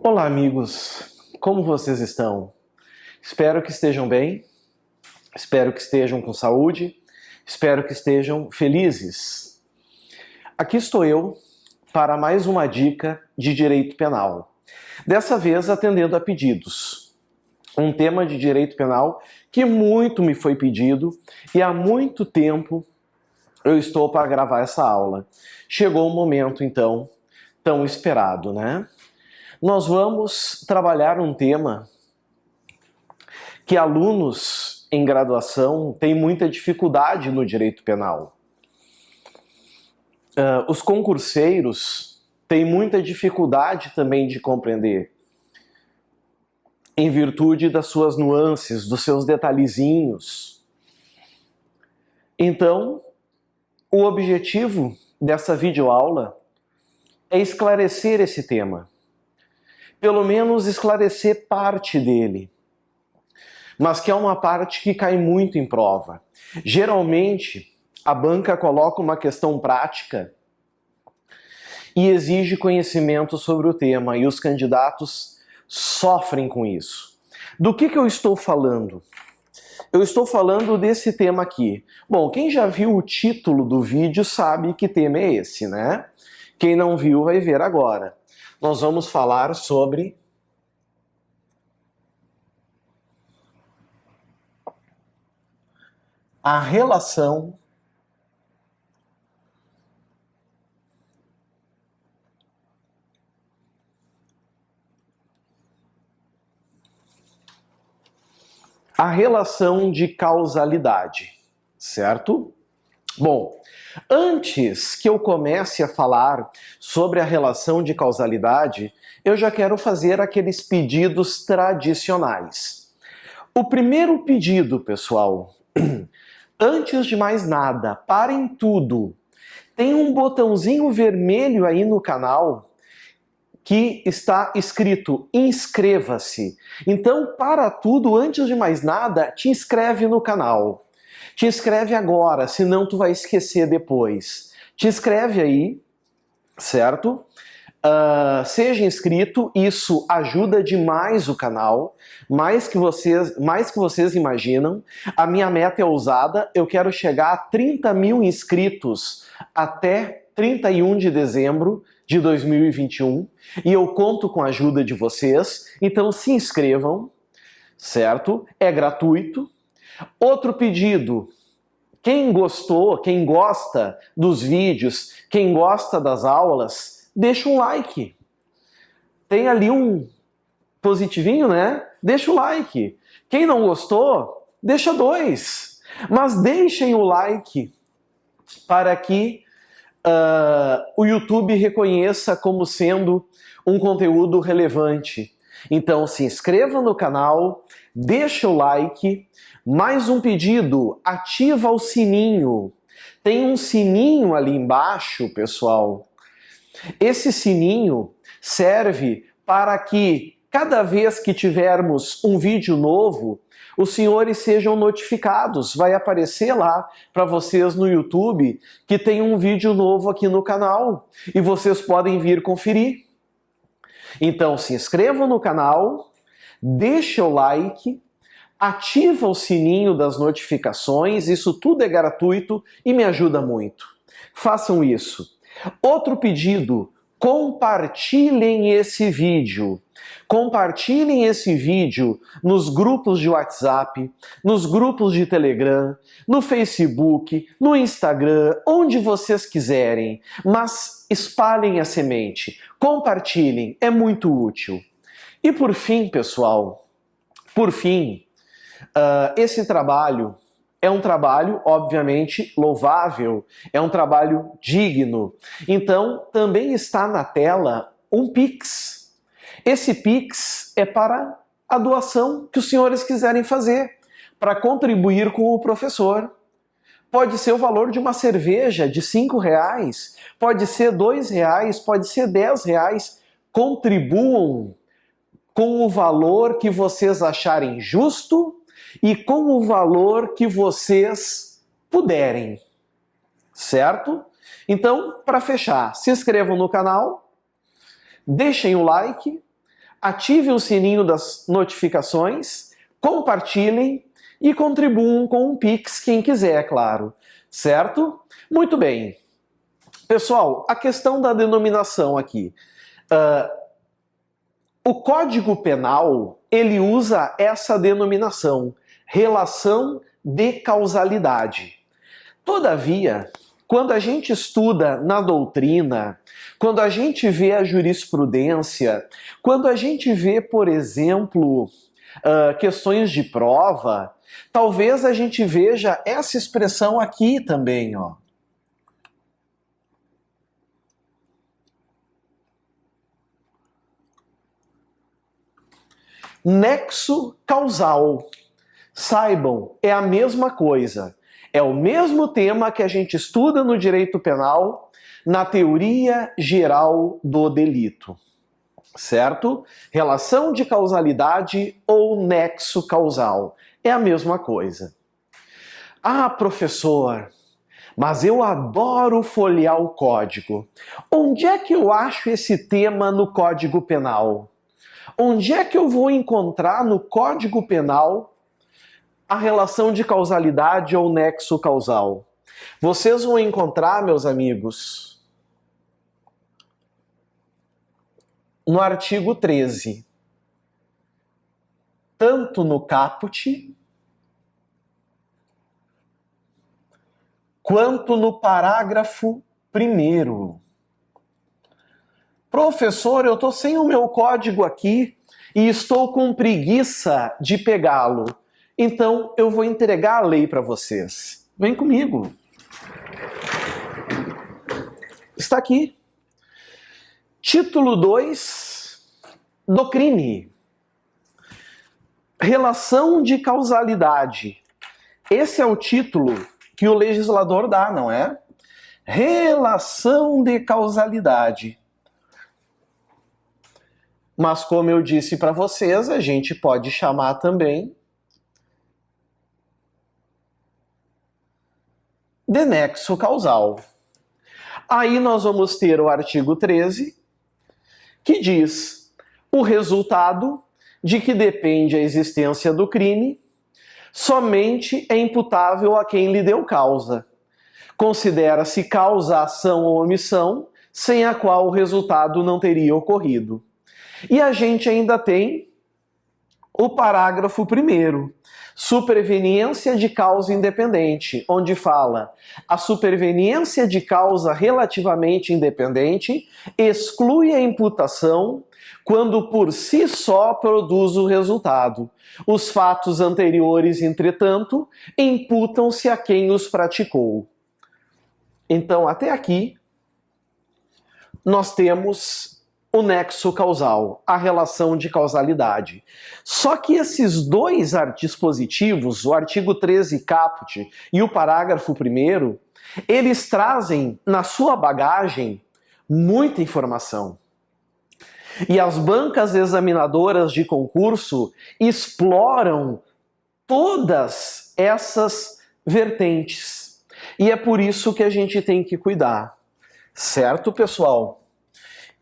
Olá, amigos! Como vocês estão? Espero que estejam bem, espero que estejam com saúde, espero que estejam felizes. Aqui estou eu para mais uma dica de direito penal. Dessa vez atendendo a pedidos. Um tema de direito penal que muito me foi pedido e há muito tempo eu estou para gravar essa aula. Chegou o momento, então, tão esperado, né? Nós vamos trabalhar um tema que alunos em graduação têm muita dificuldade no direito penal. Os concurseiros têm muita dificuldade também de compreender, em virtude das suas nuances, dos seus detalhezinhos. Então, o objetivo dessa videoaula é esclarecer esse tema. Pelo menos esclarecer parte dele, mas que é uma parte que cai muito em prova. Geralmente, a banca coloca uma questão prática e exige conhecimento sobre o tema, e os candidatos sofrem com isso. Do que eu estou falando? Eu estou falando desse tema aqui. Bom, quem já viu o título do vídeo sabe que tema é esse, né? Quem não viu vai ver agora. Nós vamos falar sobre a relação de causalidade, certo? Bom, antes que eu comece a falar sobre a relação de causalidade, eu já quero fazer aqueles pedidos tradicionais. O primeiro pedido, pessoal, antes de mais nada, parem tudo. Tem um botãozinho vermelho aí no canal que está escrito inscreva-se. Então, para tudo, antes de mais nada, te inscreve no canal. Te inscreve agora, senão tu vai esquecer depois. Te inscreve aí, certo? Seja inscrito, isso ajuda demais o canal, mais que vocês imaginam. A minha meta é ousada, eu quero chegar a 30 mil inscritos até 31 de dezembro de 2021 e eu conto com a ajuda de vocês, então se inscrevam, certo? É gratuito. Outro pedido, quem gostou, quem gosta dos vídeos, quem gosta das aulas, deixa um like. Tem ali um positivinho, né? Deixa o like. Quem não gostou, deixa 2. Mas deixem o like para que o YouTube reconheça como sendo um conteúdo relevante. Então se inscreva no canal, deixa o like. Mais um pedido, ativa o sininho. Tem um sininho ali embaixo, pessoal. Esse sininho serve para que cada vez que tivermos um vídeo novo, os senhores sejam notificados. Vai aparecer lá para vocês no YouTube que tem um vídeo novo aqui no canal e vocês podem vir conferir. Então se inscrevam no canal, deixa o like, ativa o sininho das notificações, isso tudo é gratuito e me ajuda muito. Façam isso. Outro pedido, compartilhem esse vídeo. Compartilhem esse vídeo nos grupos de WhatsApp, nos grupos de Telegram, no Facebook, no Instagram, onde vocês quiserem. Mas espalhem a semente, compartilhem, é muito útil. E por fim, pessoal, esse trabalho é um trabalho, obviamente, louvável, é um trabalho digno. Então, também está na tela um Pix. Esse Pix é para a doação que os senhores quiserem fazer, para contribuir com o professor. Pode ser o valor de uma cerveja de R$5, pode ser R$2, pode ser R$10. Contribuam com o valor que vocês acharem justo e com o valor que vocês puderem, certo? Então, para fechar, se inscrevam no canal, deixem o like, ative o sininho das notificações, compartilhem e contribuam com um Pix, quem quiser, é claro. Certo? Muito bem. Pessoal, a questão da denominação aqui. O Código Penal, ele usa essa denominação, relação de causalidade. Todavia, quando a gente estuda na doutrina, quando a gente vê a jurisprudência, quando a gente vê, por exemplo, questões de prova, talvez a gente veja essa expressão aqui também, ó. Nexo causal. Saibam, é a mesma coisa. É o mesmo tema que a gente estuda no direito penal, na teoria geral do delito. Certo? Relação de causalidade ou nexo causal. É a mesma coisa. Ah, professor, mas eu adoro folhear o código. Onde é que eu acho esse tema no Código Penal? Onde é que eu vou encontrar no Código Penal a relação de causalidade ou nexo causal? Vocês vão encontrar, meus amigos, no artigo 13, tanto no caput quanto no parágrafo 1º. Professor, eu estou sem o meu código aqui e estou com preguiça de pegá-lo. Então eu vou entregar a lei para vocês. Vem comigo. Está aqui. Título 2 do crime. Relação de causalidade. Esse é o título que o legislador dá, não é? Relação de causalidade. Mas como eu disse para vocês, a gente pode chamar também de nexo causal. Aí nós vamos ter o artigo 13, que diz o resultado de que depende a existência do crime somente é imputável a quem lhe deu causa. Considera-se causa, ação ou omissão sem a qual o resultado não teria ocorrido. E a gente ainda tem o parágrafo 1º, superveniência de causa independente, onde fala a superveniência de causa relativamente independente exclui a imputação quando por si só produz o resultado. Os fatos anteriores, entretanto, imputam-se a quem os praticou. Então, até aqui, nós temos o nexo causal, a relação de causalidade. Só que esses dois dispositivos, o artigo 13 caput e o parágrafo 1º, eles trazem na sua bagagem muita informação. E as bancas examinadoras de concurso exploram todas essas vertentes. E é por isso que a gente tem que cuidar. Certo, pessoal?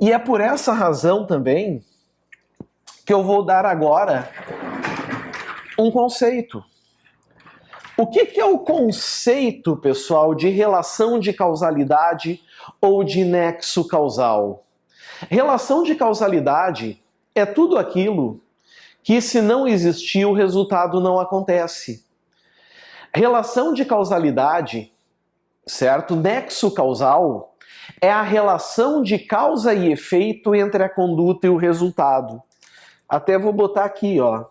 E é por essa razão também que eu vou dar agora um conceito. O que é o conceito, pessoal, de relação de causalidade ou de nexo causal? Relação de causalidade é tudo aquilo que, se não existir, o resultado não acontece. Relação de causalidade, certo? Nexo causal é a relação de causa e efeito entre a conduta e o resultado. Até vou botar aqui, ó.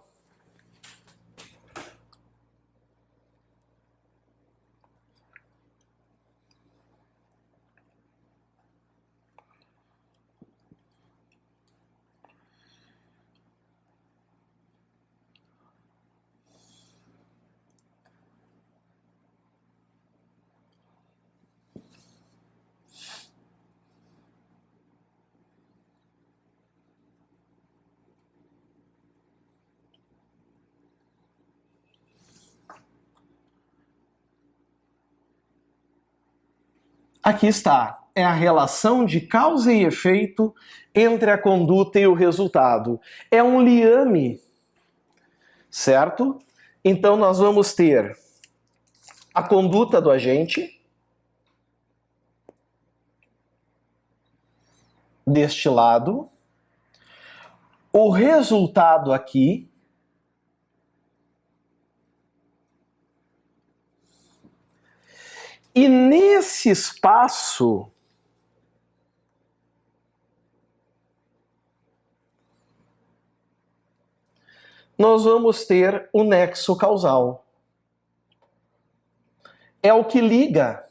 Aqui está. é a relação de causa e efeito entre a conduta e o resultado. É um liame, certo? Então nós vamos ter a conduta do agente, deste lado, o resultado aqui, e nesse espaço nós vamos ter o nexo causal. É o que liga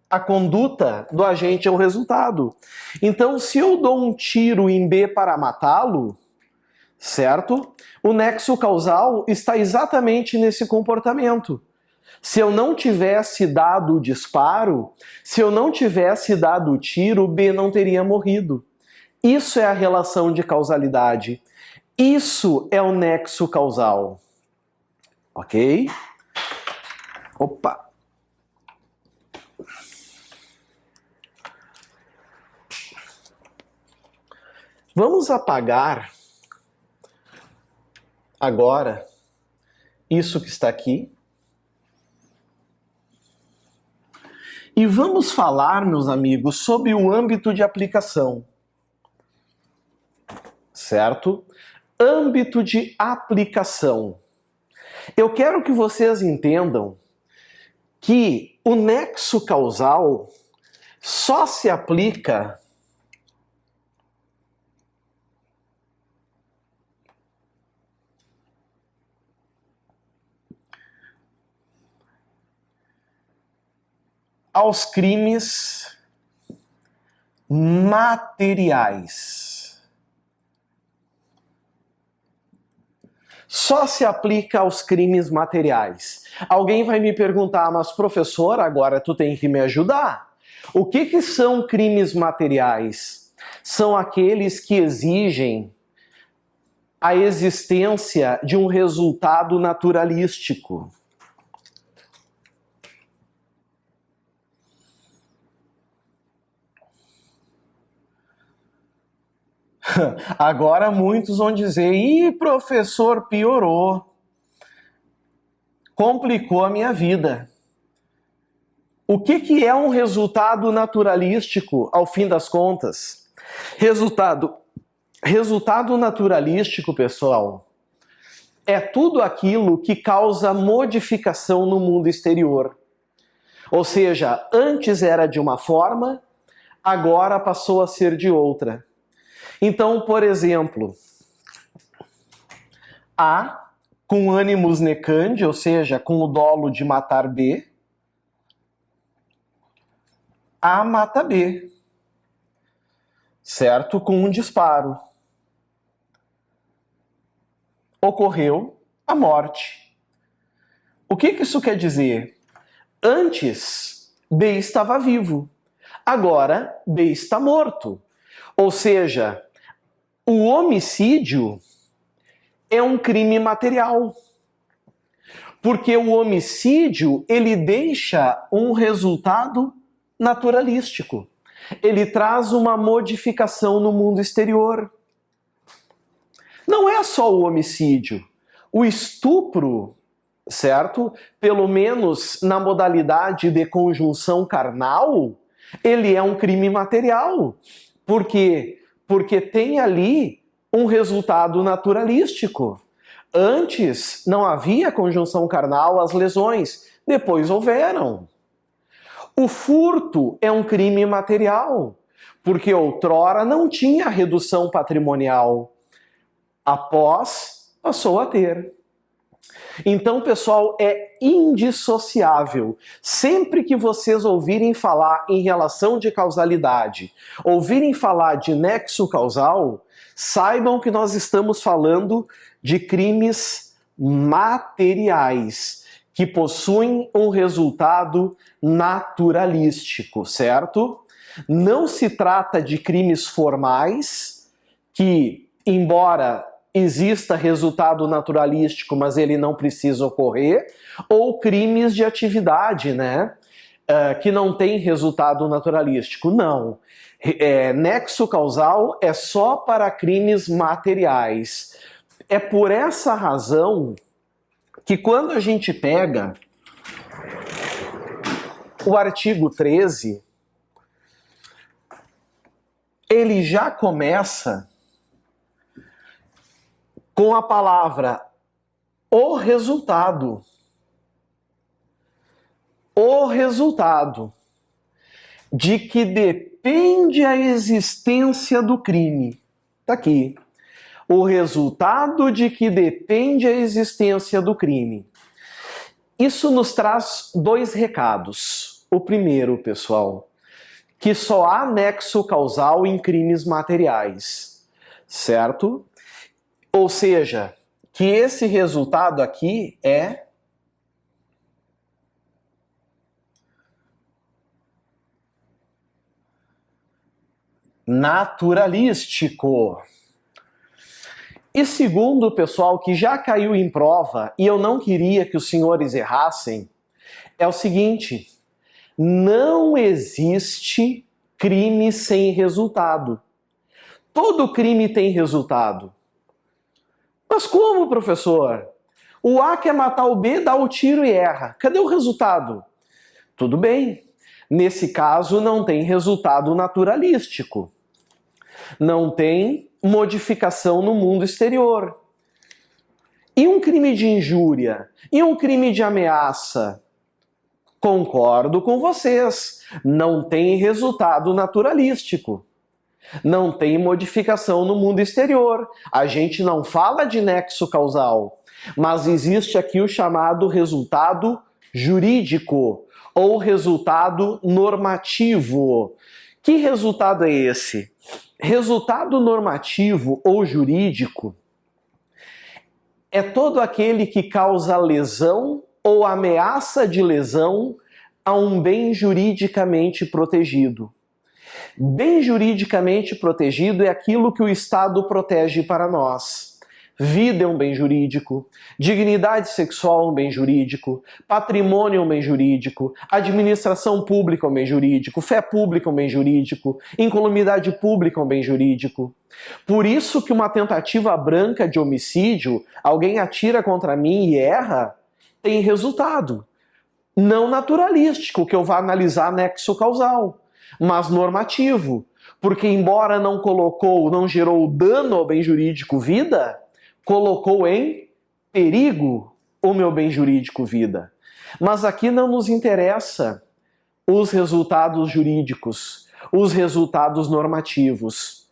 a conduta do agente ao resultado. Então, se eu dou um tiro em B para matá-lo, certo? O nexo causal está exatamente nesse comportamento. Se eu não tivesse dado o disparo, se eu não tivesse dado o tiro, B não teria morrido. Isso é a relação de causalidade. Isso é o nexo causal. Ok? Opa! Vamos apagar agora isso que está aqui. E vamos falar, meus amigos, sobre o âmbito de aplicação. Certo? Âmbito de aplicação. Eu quero que vocês entendam que o nexo causal só se aplica aos crimes materiais. Só se aplica aos crimes materiais. Alguém vai me perguntar, mas professor, agora tu tem que me ajudar. O que são crimes materiais? São aqueles que exigem a existência de um resultado naturalístico. Agora muitos vão dizer, ih, professor, piorou. Complicou a minha vida. O que é um resultado naturalístico, ao fim das contas? Resultado naturalístico, pessoal, é tudo aquilo que causa modificação no mundo exterior. Ou seja, antes era de uma forma, agora passou a ser de outra. Então, por exemplo, A, com animus necandi, ou seja, com o dolo de matar B, A mata B, certo? Com um disparo. Ocorreu a morte. O que isso quer dizer? Antes, B estava vivo. Agora, B está morto. Ou seja, o homicídio é um crime material. Porque o homicídio, ele deixa um resultado naturalístico. Ele traz uma modificação no mundo exterior. Não é só o homicídio. O estupro, certo? Pelo menos na modalidade de conjunção carnal, ele é um crime material. Por quê? Porque tem ali um resultado naturalístico. Antes não havia conjunção carnal, as lesões. Depois houveram. O furto é um crime material, porque outrora não tinha redução patrimonial. Após, passou a ter. Então, pessoal, é indissociável. Sempre que vocês ouvirem falar em relação de causalidade, ouvirem falar de nexo causal, saibam que nós estamos falando de crimes materiais, que possuem um resultado naturalístico, certo? Não se trata de crimes formais, que, embora exista resultado naturalístico, mas ele não precisa ocorrer, ou crimes de atividade, né? que não tem resultado naturalístico. Não. Nexo causal é só para crimes materiais. É por essa razão que quando a gente pega o artigo 13, ele já começa com a palavra o resultado. O resultado de que depende a existência do crime. Está aqui. O resultado de que depende a existência do crime. Isso nos traz dois recados. O primeiro, pessoal, que só há nexo causal em crimes materiais, certo? Ou seja, que esse resultado aqui é naturalístico. E segundo, pessoal, que já caiu em prova e eu não queria que os senhores errassem, é o seguinte: não existe crime sem resultado. Todo crime tem resultado. Mas como, professor? O A quer matar o B, dá o tiro e erra. Cadê o resultado? Tudo bem. Nesse caso, não tem resultado naturalístico. Não tem modificação no mundo exterior. E um crime de injúria? E um crime de ameaça? Concordo com vocês. Não tem resultado naturalístico. Não tem modificação no mundo exterior. A gente não fala de nexo causal, mas existe aqui o chamado resultado jurídico ou resultado normativo. Que resultado é esse? Resultado normativo ou jurídico é todo aquele que causa lesão ou ameaça de lesão a um bem juridicamente protegido. Bem juridicamente protegido é aquilo que o Estado protege para nós. Vida é um bem jurídico, dignidade sexual é um bem jurídico, patrimônio é um bem jurídico, administração pública é um bem jurídico, fé pública é um bem jurídico, incolumidade pública é um bem jurídico. Por isso que uma tentativa branca de homicídio, alguém atira contra mim e erra, tem resultado. Não naturalístico, que eu vá analisar nexo causal, mas normativo. Porque embora não gerou dano ao bem jurídico vida, colocou em perigo o meu bem jurídico vida. Mas aqui não nos interessa os resultados jurídicos, os resultados normativos.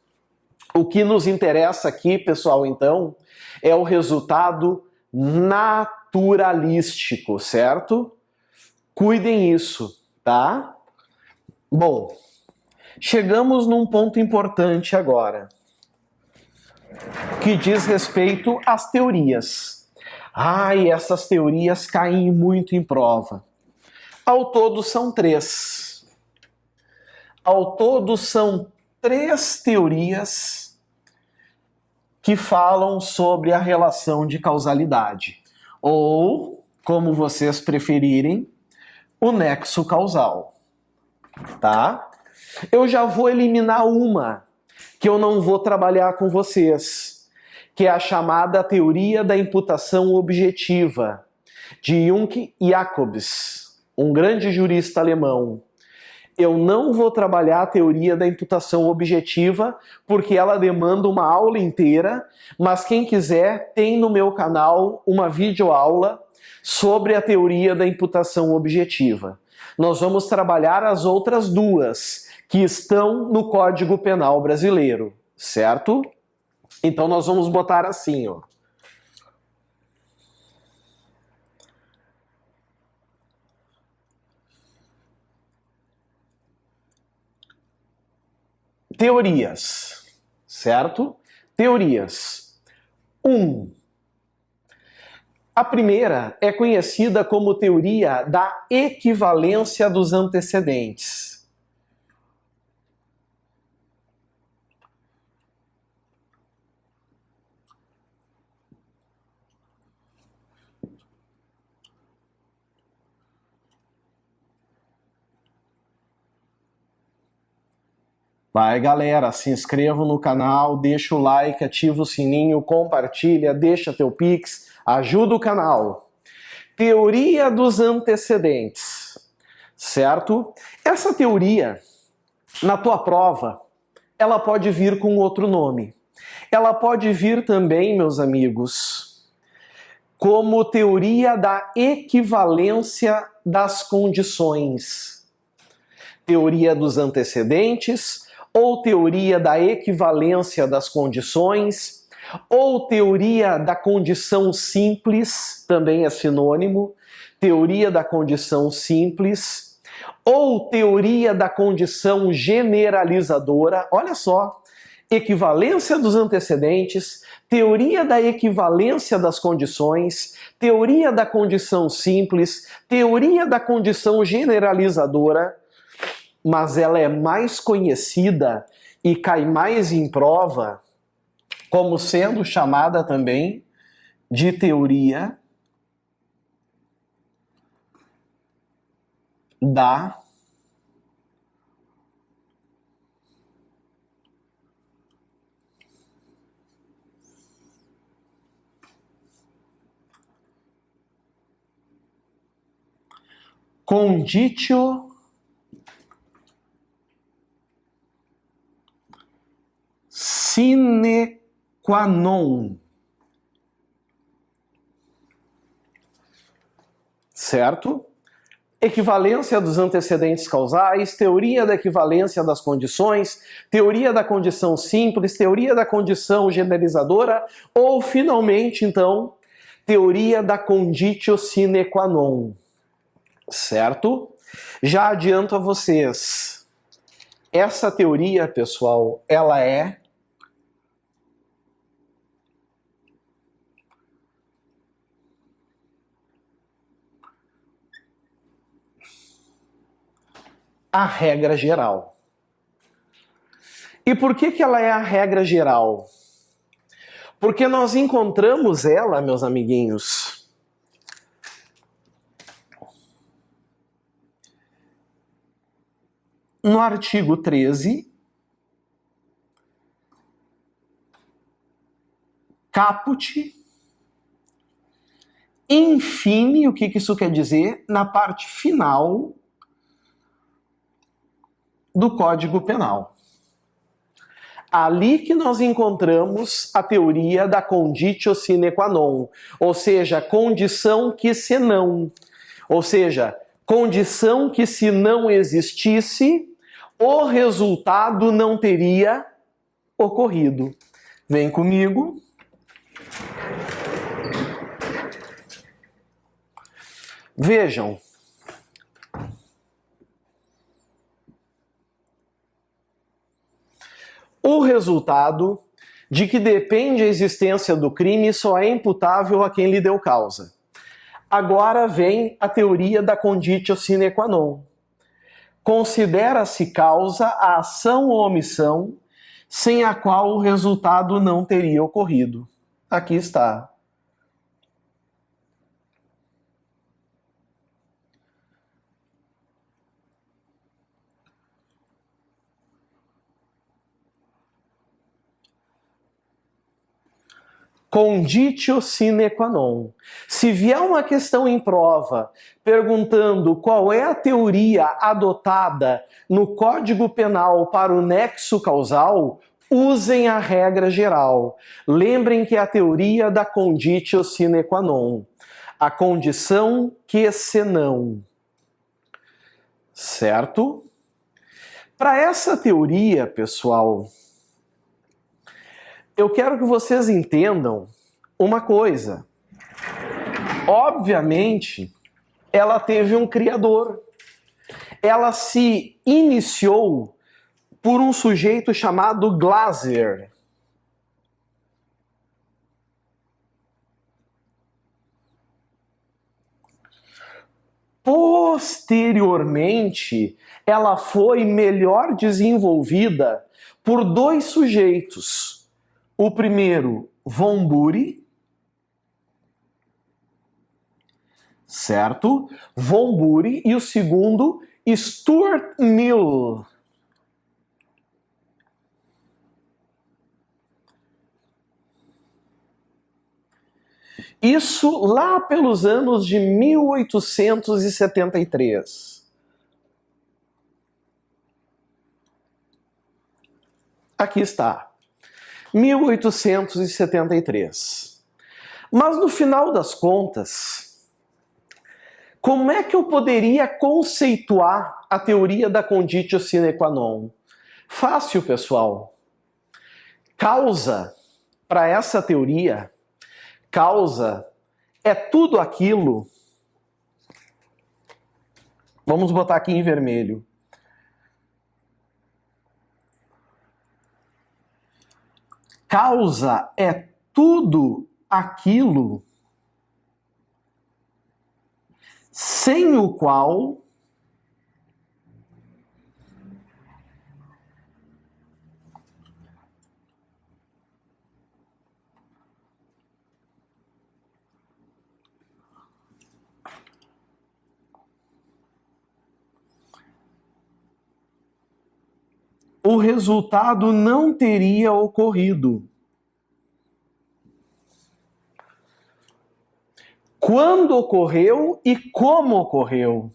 O que nos interessa aqui, pessoal, então, é o resultado naturalístico, certo? Cuidem isso, tá? Bom, chegamos num ponto importante agora, que diz respeito às teorias. E essas teorias caem muito em prova. Ao todo são 3. Ao todo são 3 teorias que falam sobre a relação de causalidade. Ou, como vocês preferirem, o nexo causal. Tá? Eu já vou eliminar uma que eu não vou trabalhar com vocês, que é a chamada teoria da imputação objetiva, de Jung Jacobs, um grande jurista alemão. Eu não vou trabalhar a teoria da imputação objetiva, porque ela demanda uma aula inteira, mas quem quiser tem no meu canal uma videoaula sobre a teoria da imputação objetiva. Nós vamos trabalhar as outras 2, que estão no Código Penal brasileiro, certo? Então nós vamos botar assim, ó. Teorias, certo? Teorias. 1. A primeira é conhecida como teoria da equivalência dos antecedentes. Vai, galera, se inscreva no canal, deixa o like, ativa o sininho, compartilha, deixa teu Pix, ajuda o canal. Teoria dos antecedentes, certo? Essa teoria, na tua prova, ela pode vir com outro nome. Ela pode vir também, meus amigos, como teoria da equivalência das condições. Teoria dos antecedentes, ou teoria da equivalência das condições, ou teoria da condição simples, também é sinônimo, teoria da condição simples, ou teoria da condição generalizadora. Olha só, equivalência dos antecedentes, teoria da equivalência das condições, teoria da condição simples, teoria da condição generalizadora, mas ela é mais conhecida e cai mais em prova como sendo chamada também de teoria da conditio sine qua non. Certo? Equivalência dos antecedentes causais, teoria da equivalência das condições, teoria da condição simples, teoria da condição generalizadora, ou, finalmente, então, teoria da conditio sine qua non. Certo? Já adianto a vocês, essa teoria, pessoal, ela é a regra geral. E por que ela é a regra geral? Porque nós encontramos ela, meus amiguinhos, no artigo 13, caput, infine, o que isso quer dizer? Na parte final do Código Penal. Ali que nós encontramos a teoria da conditio sine qua non, ou seja, condição que se não, ou seja, condição que se não existisse, o resultado não teria ocorrido. Vem comigo. Vejam. O resultado de que depende a existência do crime só é imputável a quem lhe deu causa. Agora vem a teoria da conditio sine qua non. Considera-se causa a ação ou omissão sem a qual o resultado não teria ocorrido. Aqui está. Conditio sine qua non. Se vier uma questão em prova perguntando qual é a teoria adotada no Código Penal para o nexo causal, usem a regra geral. Lembrem que é a teoria da conditio sine qua non. A condição que se não. Certo? Para essa teoria, pessoal, eu quero que vocês entendam uma coisa. Obviamente, ela teve um criador. Ela se iniciou por um sujeito chamado Glaser. Posteriormente, ela foi melhor desenvolvida por dois sujeitos. O primeiro, von Bury, certo? Von Bury, e o segundo, Stuart Mill. Isso lá pelos anos de 1873. Aqui está, 1873. Mas no final das contas, como é que eu poderia conceituar a teoria da conditio sine qua non? Fácil, pessoal. Causa, para essa teoria, causa é tudo aquilo. Vamos botar aqui em vermelho. Causa é tudo aquilo sem o qual o resultado não teria ocorrido. Quando ocorreu e como ocorreu.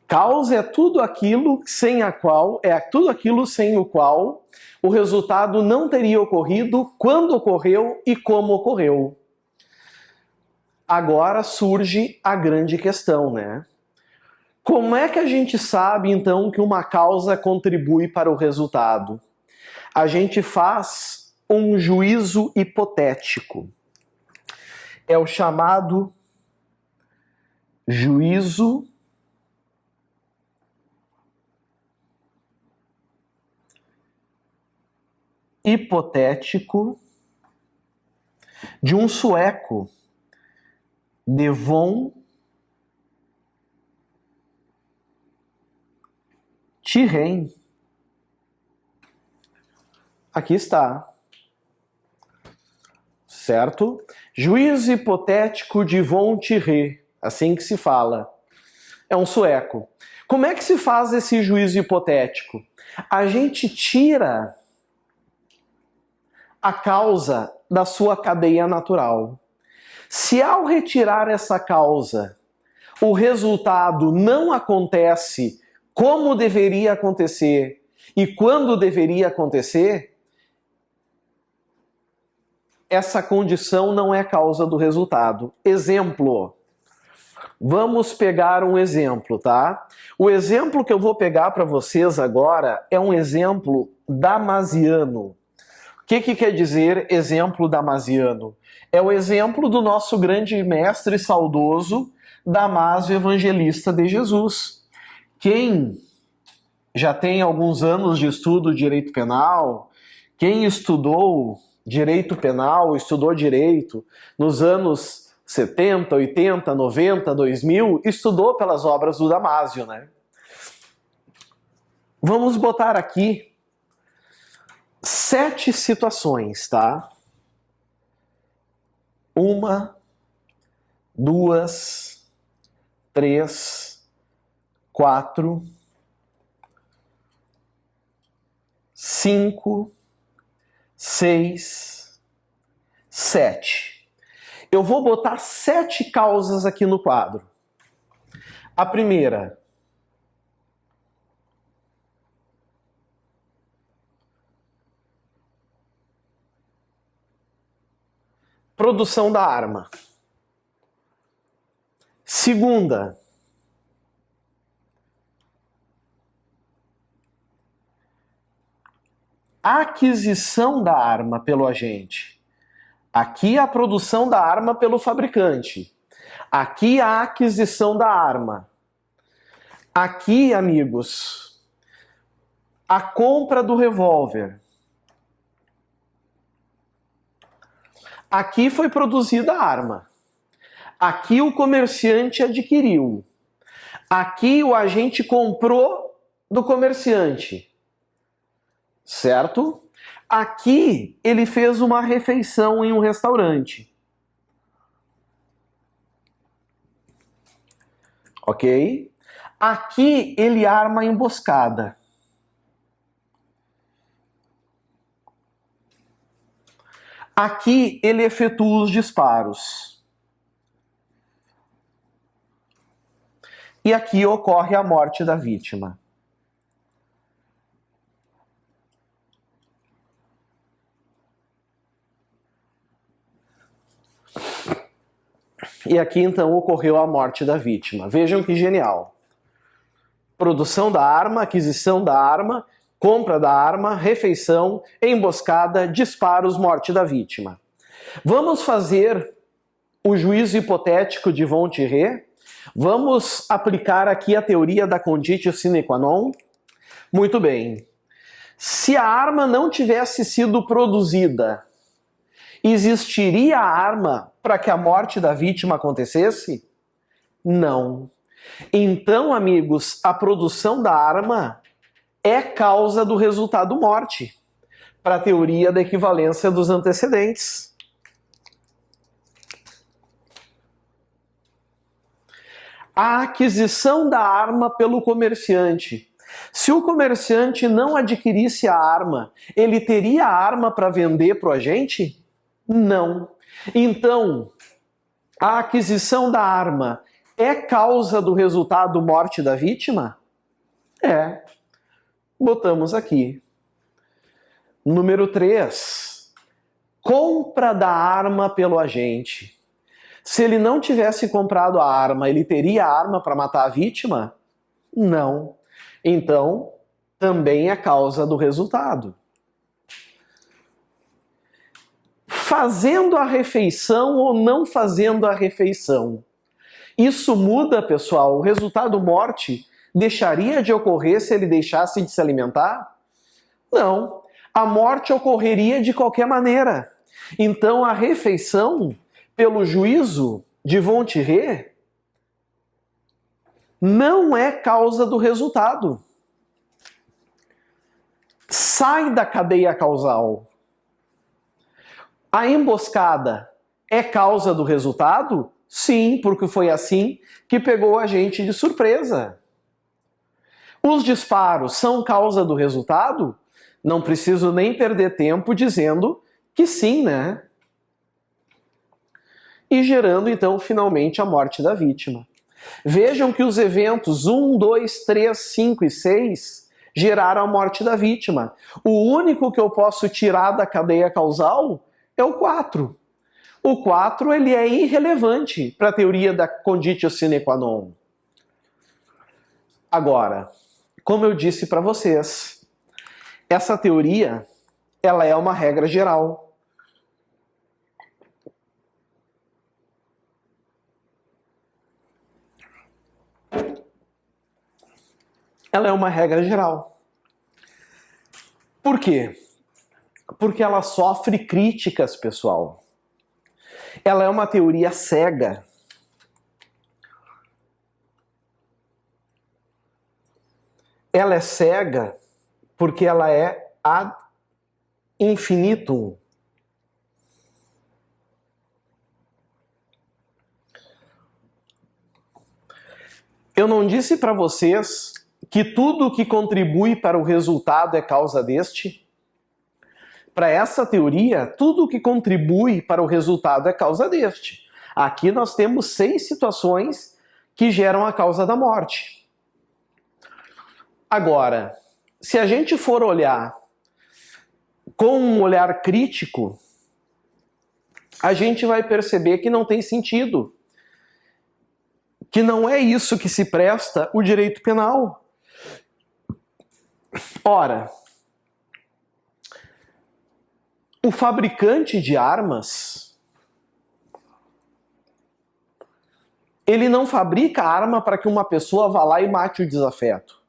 Causa é tudo aquilo sem o qual o resultado não teria ocorrido, quando ocorreu e como ocorreu. Agora surge a grande questão, né? Como é que a gente sabe então que uma causa contribui para o resultado? A gente faz um juízo hipotético. É o chamado juízo hipotético de um sueco, de von Thierry. Aqui está. Certo? Juízo hipotético de von Thierry, assim que se fala. É um sueco. Como é que se faz esse juízo hipotético? A gente tira a causa da sua cadeia natural. Se ao retirar essa causa, o resultado não acontece como deveria acontecer e quando deveria acontecer, essa condição não é causa do resultado. Exemplo. Vamos pegar um exemplo, tá? O exemplo que eu vou pegar para vocês agora é um exemplo damasiano. O que quer dizer exemplo damasiano? É o exemplo do nosso grande mestre saudoso, Damásio Evangelista de Jesus. Quem já tem alguns anos de estudo de direito penal, quem estudou direito penal, estudou direito nos anos 70, 80, 90, 2000, estudou pelas obras do Damásio, né? Vamos botar aqui 7 situações, tá? 1, 2, 3, 4, 5, 6, 7. Eu vou botar 7 causas aqui no quadro. A primeira. Produção da arma. Segunda. Aquisição da arma pelo agente. Aqui a produção da arma pelo fabricante. Aqui a aquisição da arma. Aqui, amigos, a compra do revólver. Aqui foi produzida a arma. Aqui o comerciante adquiriu. Aqui o agente comprou do comerciante. Certo? Aqui ele fez uma refeição em um restaurante. Ok? Aqui ele arma a emboscada. Aqui ele efetua os disparos. E aqui ocorre a morte da vítima. E aqui então ocorreu a morte da vítima. Vejam que genial. Produção da arma, aquisição da arma, compra da arma, refeição, emboscada, disparos, morte da vítima. Vamos fazer o juízo hipotético de Von Thierry? Vamos aplicar aqui a teoria da conditio sine qua non? Muito bem. Se a arma não tivesse sido produzida, existiria a arma para que a morte da vítima acontecesse? Não. Então, amigos, a produção da arma é causa do resultado morte, para a teoria da equivalência dos antecedentes. A aquisição da arma pelo comerciante. Se o comerciante não adquirisse a arma, ele teria a arma para vender para o agente? Não. Então, a aquisição da arma é causa do resultado morte da vítima? É. Botamos aqui. Número 3. Compra da arma pelo agente. Se ele não tivesse comprado a arma, ele teria a arma para matar a vítima? Não. Então, também é causa do resultado. Fazendo a refeição ou não fazendo a refeição? Isso muda, pessoal? O resultado morte deixaria de ocorrer se ele deixasse de se alimentar? Não. A morte ocorreria de qualquer maneira. Então, a refeição, pelo juízo de Von Thierry, não é causa do resultado. Sai da cadeia causal. A emboscada é causa do resultado? Sim, porque foi assim que pegou a gente de surpresa. Os disparos são causa do resultado? Não preciso nem perder tempo dizendo que sim, né? E gerando, então, finalmente a morte da vítima. Vejam que os eventos 1, 2, 3, 5 e 6 geraram a morte da vítima. O único que eu posso tirar da cadeia causal é o 4. O 4 ele é irrelevante para a teoria da conditio sine qua non. Agora, como eu disse para vocês, essa teoria ela é uma regra geral. Ela é uma regra geral. Por quê? Porque ela sofre críticas, pessoal. Ela é uma teoria cega. Ela é cega porque ela é ad infinitum. Eu não disse para vocês que tudo que contribui para o resultado é causa deste? Para essa teoria, tudo que contribui para o resultado é causa deste. Aqui nós temos 6 situações que geram a causa da morte. Agora, se a gente for olhar com um olhar crítico, a gente vai perceber que não tem sentido. Que não é isso que se presta o direito penal. Ora, o fabricante de armas, ele não fabrica arma para que uma pessoa vá lá e mate o desafeto.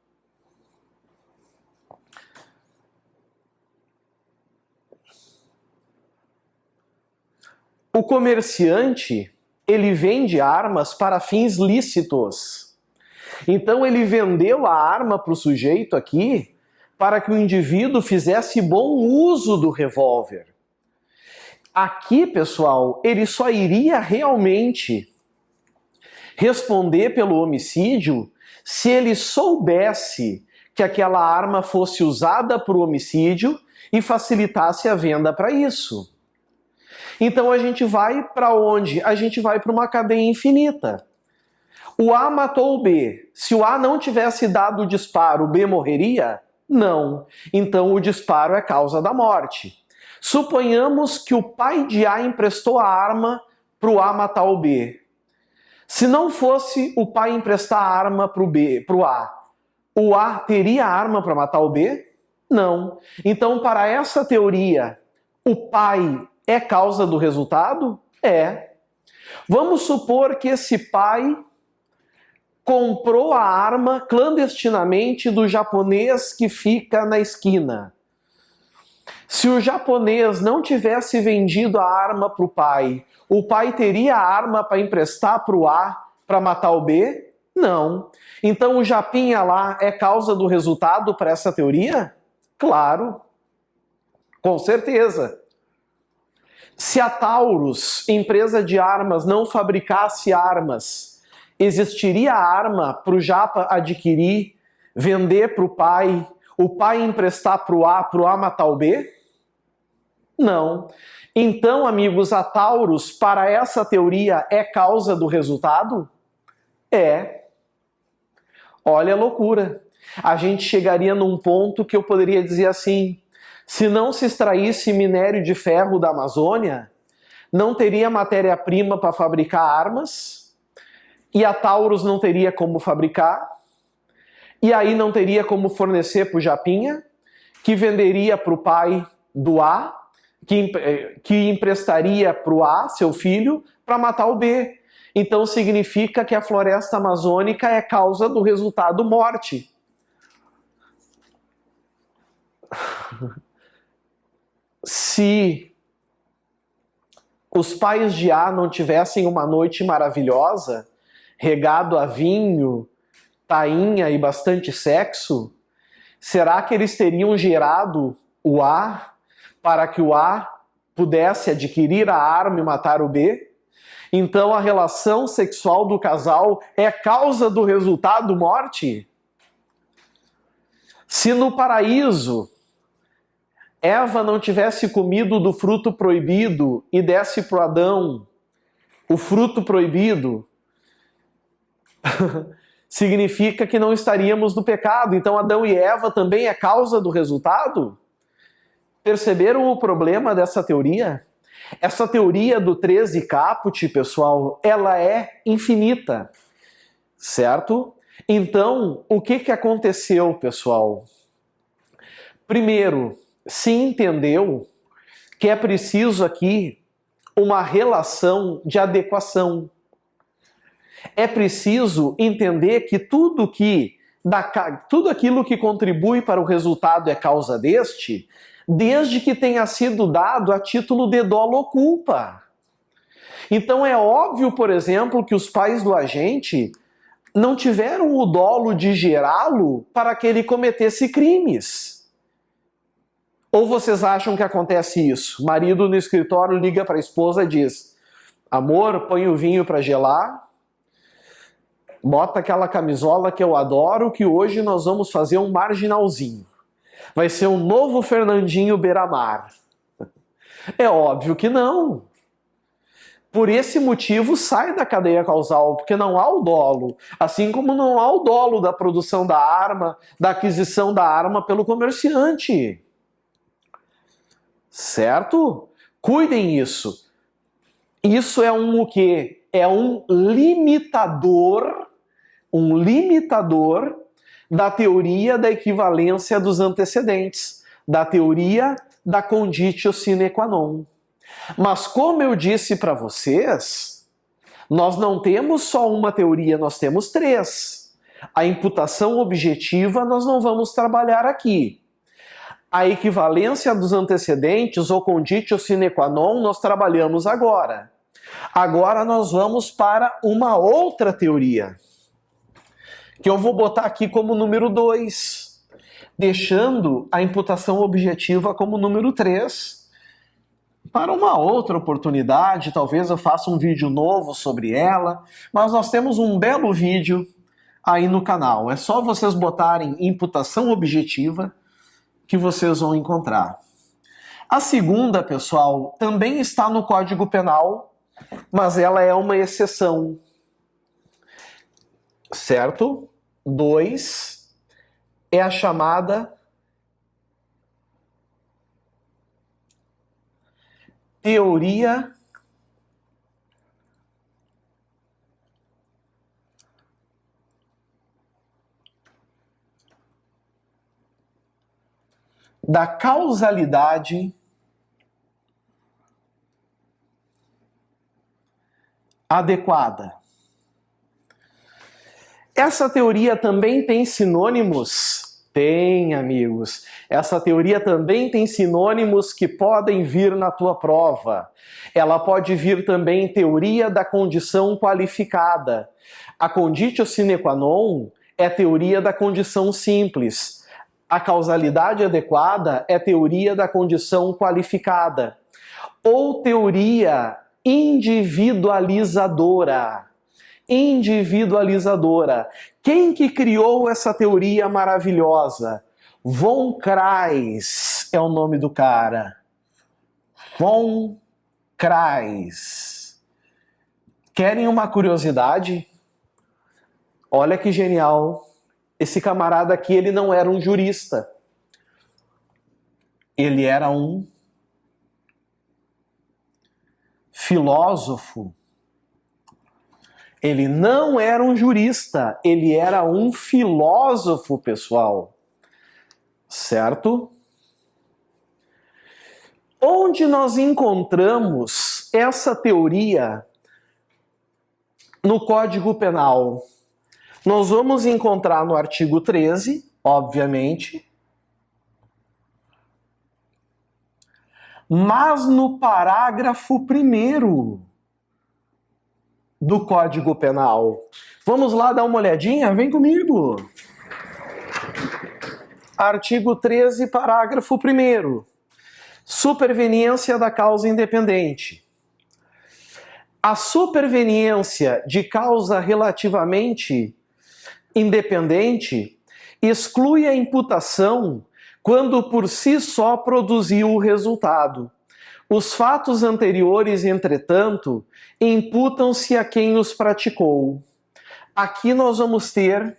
O comerciante, ele vende armas para fins lícitos. Então ele vendeu a arma para o sujeito aqui para que o indivíduo fizesse bom uso do revólver. Aqui, pessoal, ele só iria realmente responder pelo homicídio se ele soubesse que aquela arma fosse usada para o homicídio e facilitasse a venda para isso. Então a gente vai para onde? A gente vai para uma cadeia infinita. O A matou o B. Se o A não tivesse dado o disparo, o B morreria? Não. Então o disparo é causa da morte. Suponhamos que o pai de A emprestou a arma para o A matar o B. Se não fosse o pai emprestar a arma para o A teria a arma para matar o B? Não. Então, para essa teoria, o pai é causa do resultado? É. Vamos supor que esse pai comprou a arma clandestinamente do japonês que fica na esquina. Se o japonês não tivesse vendido a arma para o pai teria a arma para emprestar para o A para matar o B? Não. Então o japinha lá é causa do resultado para essa teoria? Claro. Com certeza. Se a Taurus, empresa de armas, não fabricasse armas, existiria a arma para o japa adquirir, vender para o pai emprestar para o A matar o B? Não. Então, amigos, a Taurus, para essa teoria, é causa do resultado? É. Olha a loucura. A gente chegaria num ponto que eu poderia dizer assim: se não se extraísse minério de ferro da Amazônia, não teria matéria-prima para fabricar armas, e a Taurus não teria como fabricar, e aí não teria como fornecer para o Japinha, que venderia para o pai do A, que emprestaria para o A, seu filho, para matar o B. Então significa que a floresta amazônica é causa do resultado morte. Se os pais de A não tivessem uma noite maravilhosa, regado a vinho, tainha e bastante sexo, será que eles teriam gerado o A para que o A pudesse adquirir a arma e matar o B? Então a relação sexual do casal é causa do resultado morte? Se no paraíso Eva não tivesse comido do fruto proibido e desse para Adão o fruto proibido, significa que não estaríamos no pecado. Então Adão e Eva também é causa do resultado? Perceberam o problema dessa teoria? Essa teoria do 13 caput, pessoal, ela é infinita, certo? Então, o que aconteceu, pessoal? Primeiro, se entendeu que é preciso aqui uma relação de adequação. É preciso entender que tudo aquilo que contribui para o resultado é causa deste, desde que tenha sido dado a título de dolo ou culpa. Então é óbvio, por exemplo, que os pais do agente não tiveram o dolo de gerá-lo para que ele cometesse crimes. Ou vocês acham que acontece isso? Marido no escritório liga para a esposa e diz: amor, põe o vinho para gelar, bota aquela camisola que eu adoro, que hoje nós vamos fazer um marginalzinho. Vai ser um novo Fernandinho Beira-Mar. É óbvio que não. Por esse motivo sai da cadeia causal, porque não há o dolo. Assim como não há o dolo da produção da arma, da aquisição da arma pelo comerciante. Certo? Cuidem isso. Isso é o quê? É um limitador da teoria da equivalência dos antecedentes, da teoria da conditio sine qua non. Mas como eu disse para vocês, nós não temos só uma teoria, nós temos três. A imputação objetiva nós não vamos trabalhar aqui. A equivalência dos antecedentes, ou conditio sine qua non, nós trabalhamos agora. Agora nós vamos para uma outra teoria, que eu vou botar aqui como número 2. deixando a imputação objetiva como número 3 para uma outra oportunidade. Talvez eu faça um vídeo novo sobre ela, mas nós temos um belo vídeo aí no canal. É só vocês botarem imputação objetiva que vocês vão encontrar. A segunda, pessoal, também está no Código Penal, mas ela é uma exceção. Certo? 2 é a chamada teoria da causalidade adequada. Essa teoria também tem sinônimos? Tem, amigos. Essa teoria também tem sinônimos que podem vir na tua prova. Ela pode vir também teoria da condição qualificada. A conditio sine qua non é teoria da condição simples. A causalidade adequada é teoria da condição qualificada. Ou teoria individualizadora. Individualizadora. Quem que criou essa teoria maravilhosa? Von Kreis é o nome do cara. Von Kreis. Querem uma curiosidade? Olha que genial. Esse camarada aqui, ele não era um jurista. Ele era um filósofo. Ele não era um jurista, ele era um filósofo, pessoal. Certo? Onde nós encontramos essa teoria no Código Penal? Nós vamos encontrar no artigo 13, obviamente, mas no parágrafo 1º do Código Penal. Vamos lá dar uma olhadinha? Vem comigo! Artigo 13, parágrafo 1º. Superveniência da causa independente. A superveniência de causa relativamente independente exclui a imputação quando por si só produziu o resultado. Os fatos anteriores, entretanto, imputam-se a quem os praticou. Aqui nós vamos ter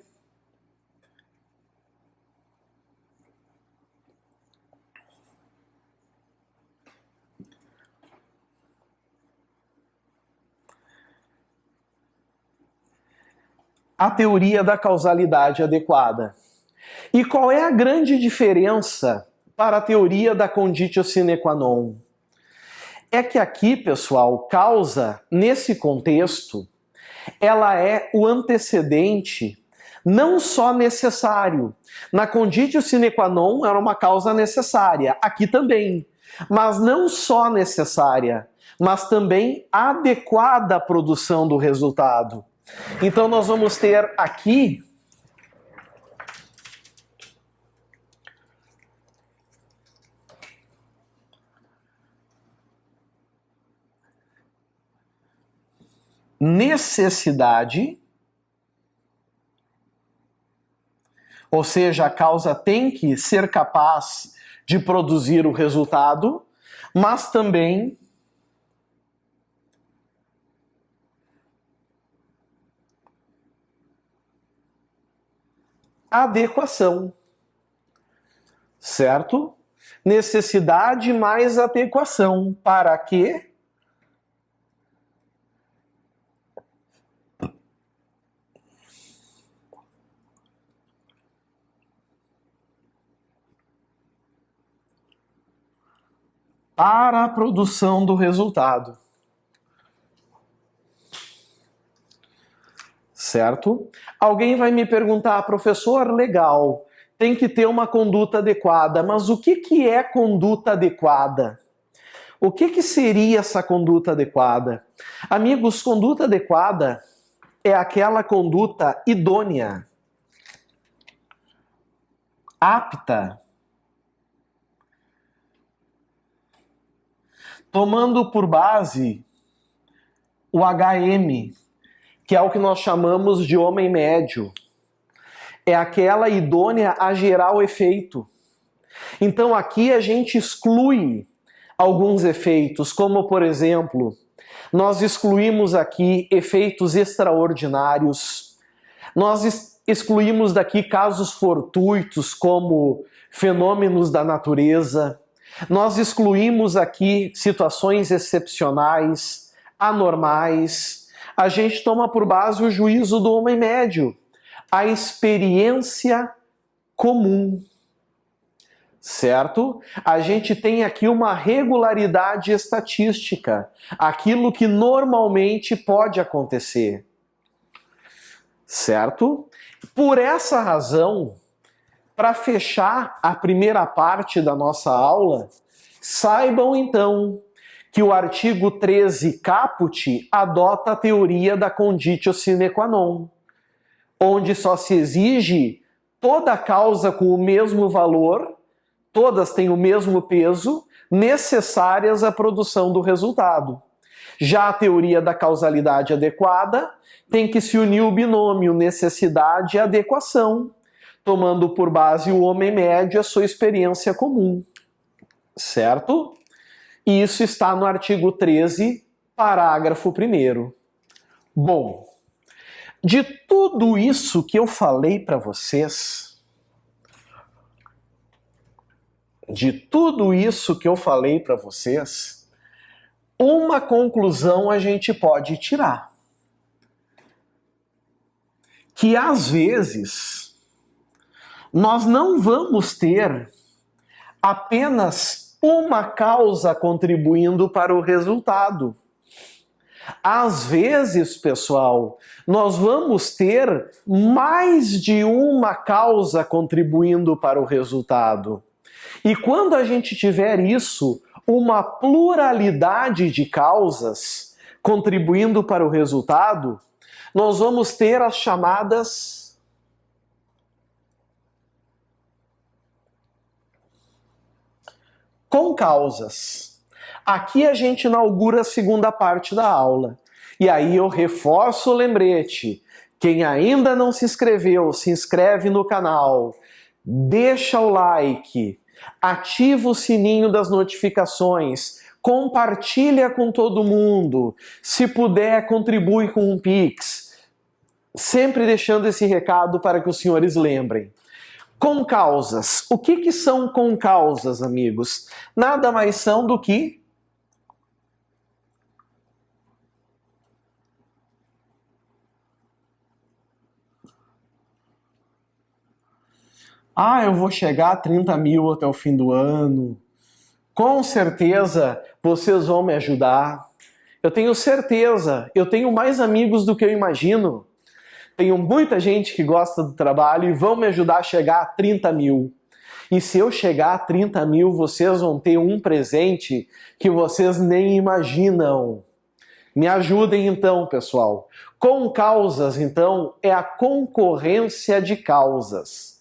a teoria da causalidade adequada. E qual é a grande diferença para a teoria da conditio sine qua non? É que aqui, pessoal, causa, nesse contexto, ela é o antecedente não só necessário. Na conditio sine qua non era uma causa necessária, aqui também. Mas não só necessária, mas também adequada à produção do resultado. Então nós vamos ter aqui necessidade, ou seja, a causa tem que ser capaz de produzir o resultado, mas também adequação, certo? Necessidade mais adequação. Para quê? Para a produção do resultado. Certo? Alguém vai me perguntar, professor, legal, tem que ter uma conduta adequada, mas o que é conduta adequada? O que seria essa conduta adequada? Amigos, conduta adequada é aquela conduta idônea. apta, tomando por base o HM, que é o que nós chamamos de homem médio. É aquela idônea a gerar o efeito. Então aqui a gente exclui alguns efeitos, como por exemplo, nós excluímos aqui efeitos extraordinários, nós excluímos daqui casos fortuitos como fenômenos da natureza, nós excluímos aqui situações excepcionais, anormais. A gente toma por base o juízo do homem médio, a experiência comum. Certo? A gente tem aqui uma regularidade estatística, aquilo que normalmente pode acontecer. Certo? Por essa razão, para fechar a primeira parte da nossa aula, saibam então que o artigo 13 caput adota a teoria da conditio sine qua non, onde só se exige toda causa com o mesmo valor, todas têm o mesmo peso, necessárias à produção do resultado. Já a teoria da causalidade adequada tem que se unir o binômio necessidade e adequação, tomando por base o homem médio e a sua experiência comum. Certo? E isso está no artigo 13, parágrafo 1º. Bom, de tudo isso que eu falei para vocês, uma conclusão a gente pode tirar. Que às vezes nós não vamos ter apenas uma causa contribuindo para o resultado. Às vezes, pessoal, nós vamos ter mais de uma causa contribuindo para o resultado. E quando a gente tiver isso, uma pluralidade de causas contribuindo para o resultado, nós vamos ter as chamadas concausas. Aqui a gente inaugura a segunda parte da aula. E aí eu reforço o lembrete. Quem ainda não se inscreveu, se inscreve no canal, deixa o like, ativa o sininho das notificações, compartilha com todo mundo, se puder contribui com um Pix, sempre deixando esse recado para que os senhores lembrem. Concausas. O que são concausas, amigos? Nada mais são do que eu vou chegar a 30 mil até o fim do ano. Com certeza vocês vão me ajudar. Eu tenho certeza, eu tenho mais amigos do que eu imagino. Tenho muita gente que gosta do trabalho e vão me ajudar a chegar a 30 mil. E se eu chegar a 30 mil, vocês vão ter um presente que vocês nem imaginam. Me ajudem então, pessoal. Concausas, então, é a concorrência de causas.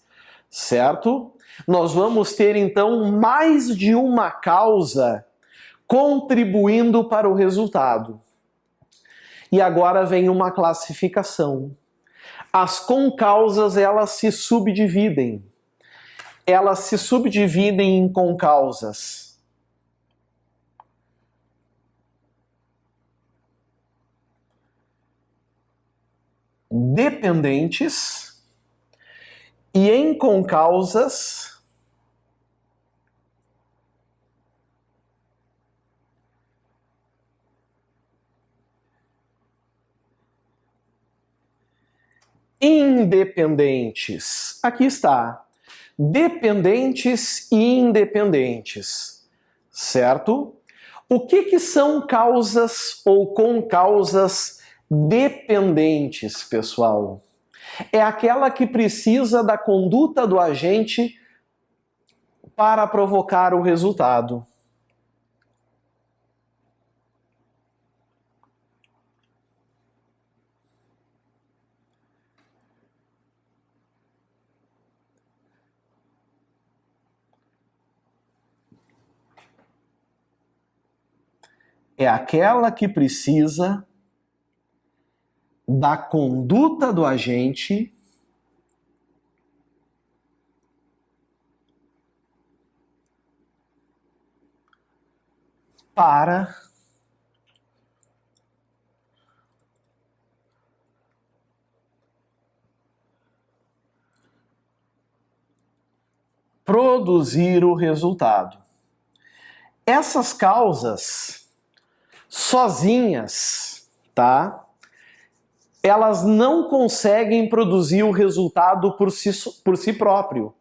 Certo? Nós vamos ter então mais de uma causa contribuindo para o resultado. E agora vem uma classificação. As concausas, elas se subdividem. Elas se subdividem em concausas dependentes e em concausas independentes. Aqui está. Dependentes e independentes. Certo? O que são causas ou concausas dependentes, pessoal? É aquela que precisa da conduta do agente para provocar o resultado. é aquela que precisa da conduta do agente para produzir o resultado. Essas causas sozinhas, tá? Elas não conseguem produzir o resultado por si próprio.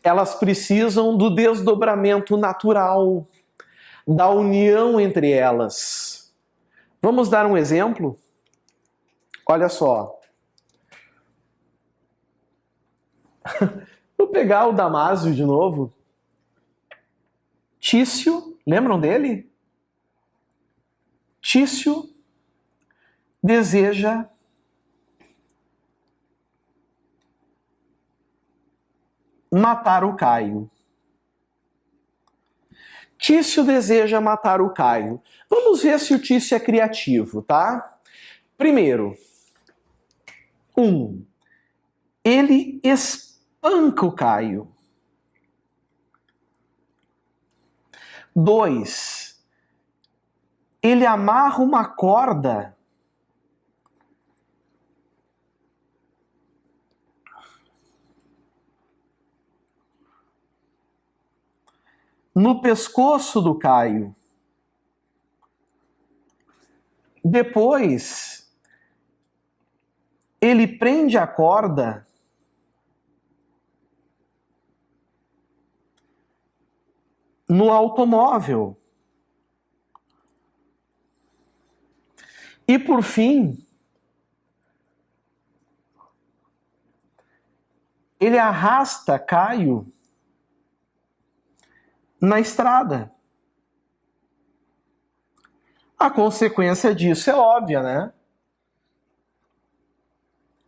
Elas precisam do desdobramento natural, da união entre elas. Vamos dar um exemplo? Olha só. Vou pegar o Damásio de novo. Tício, lembram dele? Tício deseja matar o Caio. Tício deseja matar o Caio. Vamos ver se o Tício é criativo, tá? Primeiro, ele espanca o Caio. 2, ele amarra uma corda no pescoço do Caio. Depois, ele prende a corda no automóvel. E por fim, ele arrasta Caio na estrada. A consequência disso é óbvia, né?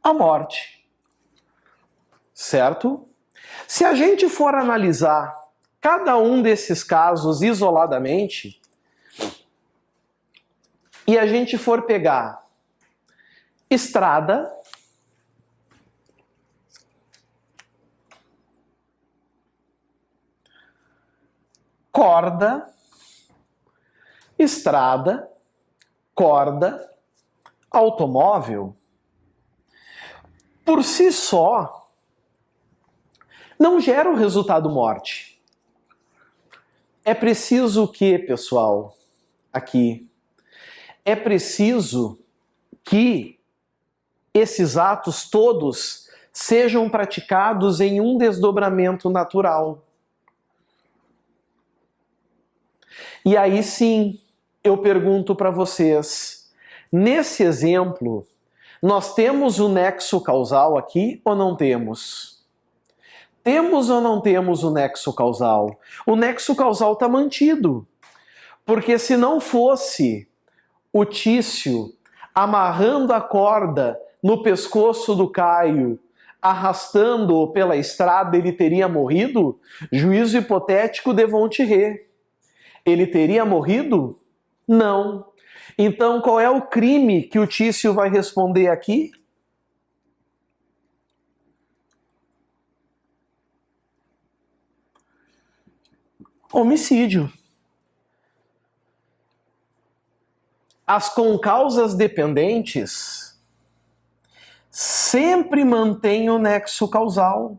A morte. Certo? Se a gente for analisar cada um desses casos isoladamente, e a gente for pegar estrada, corda, estrada, corda, automóvel, por si só, não gera o resultado morte. É preciso o quê, pessoal? Aqui. É preciso que esses atos todos sejam praticados em um desdobramento natural. E aí sim, eu pergunto para vocês, nesse exemplo, nós temos o nexo causal aqui ou não temos? Temos ou não temos o nexo causal? O nexo causal está mantido, porque se não fosse o Tício amarrando a corda no pescoço do Caio, arrastando-o pela estrada, ele teria morrido? Juízo hipotético de Vontier. Ele teria morrido? Não. Então, qual é o crime que o Tício vai responder aqui? Homicídio. As concausas dependentes sempre mantêm o nexo causal.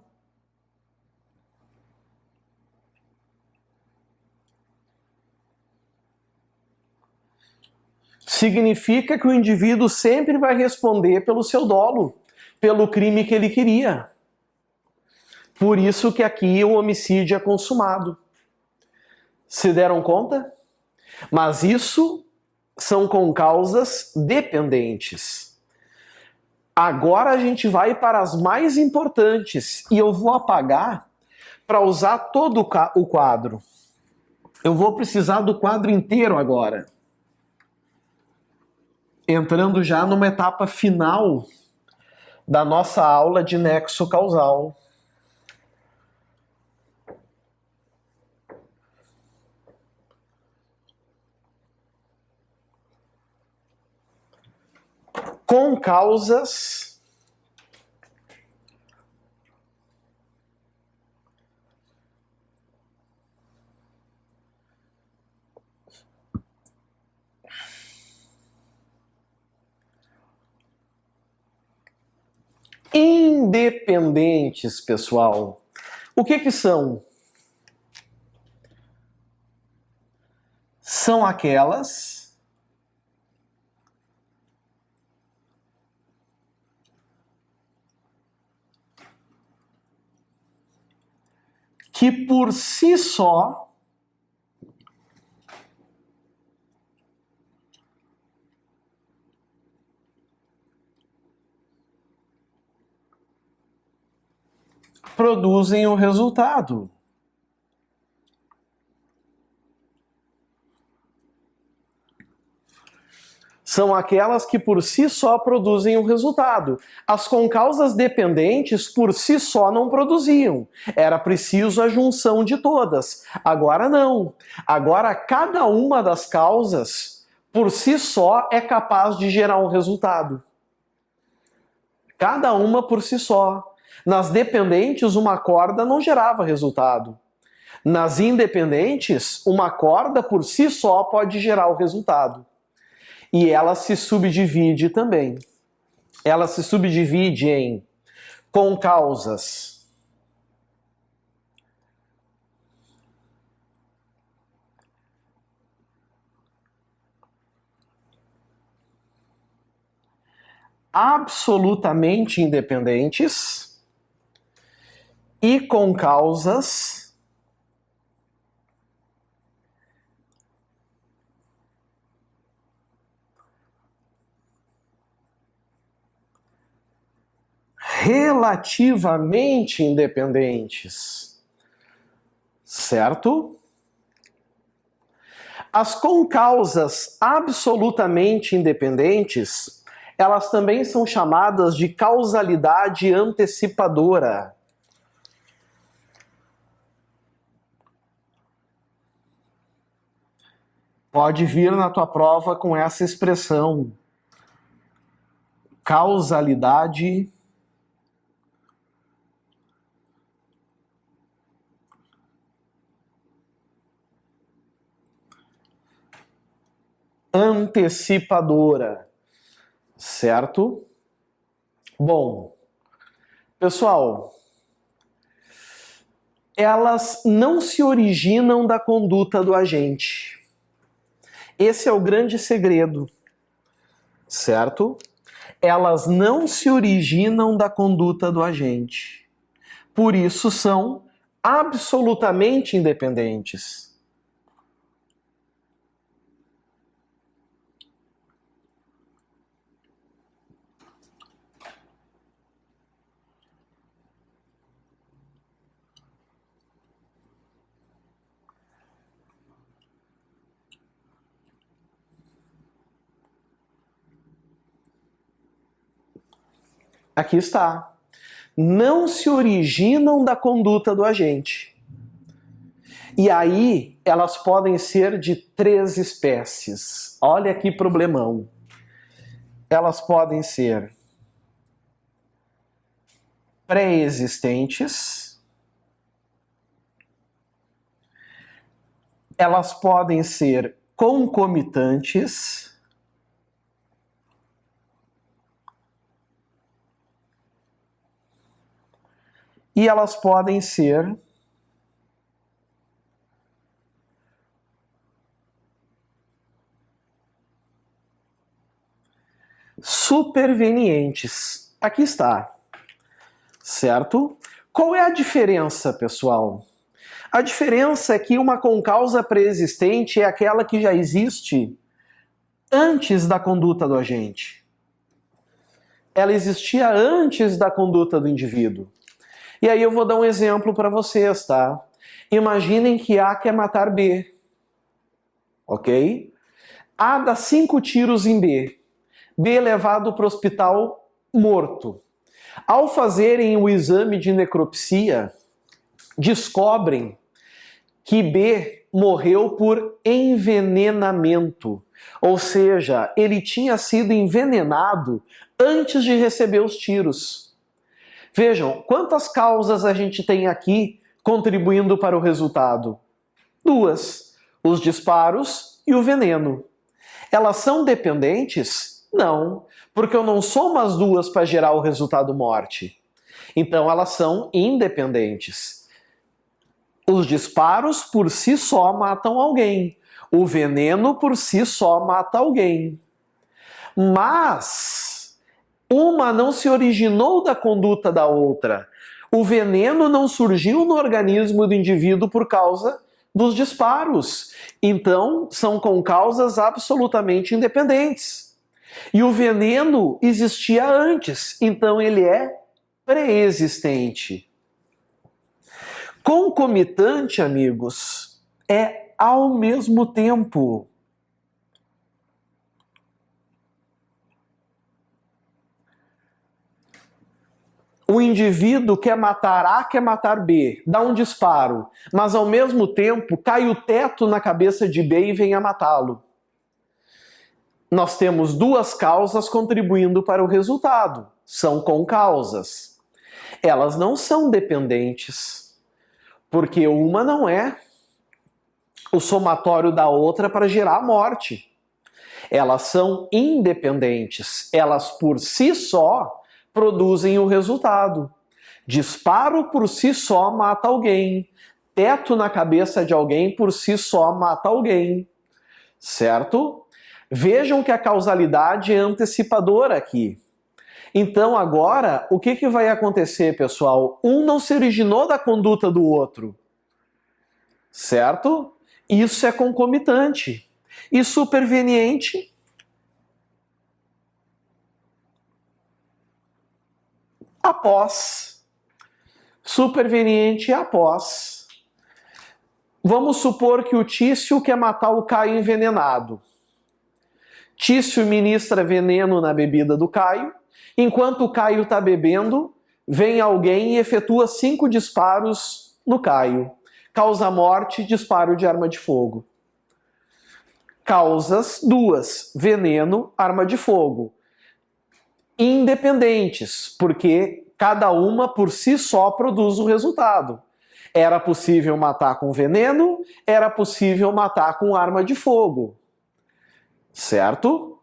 Significa que o indivíduo sempre vai responder pelo seu dolo, pelo crime que ele queria. Por isso que aqui o homicídio é consumado. Se deram conta? Mas isso são concausas dependentes. Agora a gente vai para as mais importantes e eu vou apagar para usar todo o quadro. Eu vou precisar do quadro inteiro agora. Entrando já numa etapa final da nossa aula de nexo causal. com causas independentes, pessoal. O que são? São aquelas que por si só produzem o resultado. São aquelas que por si só produzem o resultado. As concausas dependentes por si só não produziam. Era preciso a junção de todas. Agora não. Agora cada uma das causas por si só é capaz de gerar um resultado. Cada uma por si só. Nas dependentes, uma corda não gerava resultado. Nas independentes, uma corda por si só pode gerar o resultado. E ela se subdivide também. Ela se subdivide em concausas absolutamente independentes e concausas relativamente independentes, certo? As concausas absolutamente independentes, elas também são chamadas de causalidade antecipadora. Pode vir na tua prova com essa expressão. Causalidade antecipadora, certo? Bom, pessoal, elas não se originam da conduta do agente. Esse é o grande segredo, certo? Elas não se originam da conduta do agente. Por isso são absolutamente independentes. Aqui está. Não se originam da conduta do agente. E aí, elas podem ser de 3 espécies. Olha que problemão. Elas podem ser pré-existentes. Elas podem ser concomitantes. E elas podem ser supervenientes. Aqui está, certo? Qual é a diferença, pessoal? A diferença é que uma concausa pré-existente é aquela que já existe antes da conduta do agente. Ela existia antes da conduta do indivíduo. E aí eu vou dar um exemplo para vocês, tá? Imaginem que A quer matar B, ok? A dá 5 tiros em B. B é levado para o hospital morto. Ao fazerem o exame de necropsia, descobrem que B morreu por envenenamento, ou seja, ele tinha sido envenenado antes de receber os tiros. Vejam, quantas causas a gente tem aqui contribuindo para o resultado? Duas, os disparos e o veneno. Elas são dependentes? Não, porque eu não somo as duas para gerar o resultado morte. Então elas são independentes. Os disparos por si só matam alguém. O veneno por si só mata alguém. Mas uma não se originou da conduta da outra. O veneno não surgiu no organismo do indivíduo por causa dos disparos. Então, são com causas absolutamente independentes. E o veneno existia antes, então ele é pré-existente. Concomitante, amigos, é ao mesmo tempo. O indivíduo quer matar A, quer matar B, dá um disparo, mas ao mesmo tempo cai o teto na cabeça de B e vem a matá-lo. Nós temos duas causas contribuindo para o resultado. São concausas. Elas não são dependentes, porque uma não é o somatório da outra para gerar a morte. Elas são independentes. Elas por si só produzem o resultado. Disparo por si só mata alguém. Teto na cabeça de alguém por si só mata alguém. Certo? Vejam que a causalidade é antecipadora aqui. Então agora, o que vai acontecer, pessoal? Um não se originou da conduta do outro. Certo? Isso é concomitante. E superveniente? Após. Superveniente após. Vamos supor que o Tício quer matar o Caio envenenado. Tício ministra veneno na bebida do Caio. Enquanto o Caio está bebendo, vem alguém e efetua 5 disparos no Caio. Causa morte, disparo de arma de fogo. Causas duas, veneno, arma de fogo. Independentes, porque cada uma por si só produz o resultado. Era possível matar com veneno, era possível matar com arma de fogo. Certo?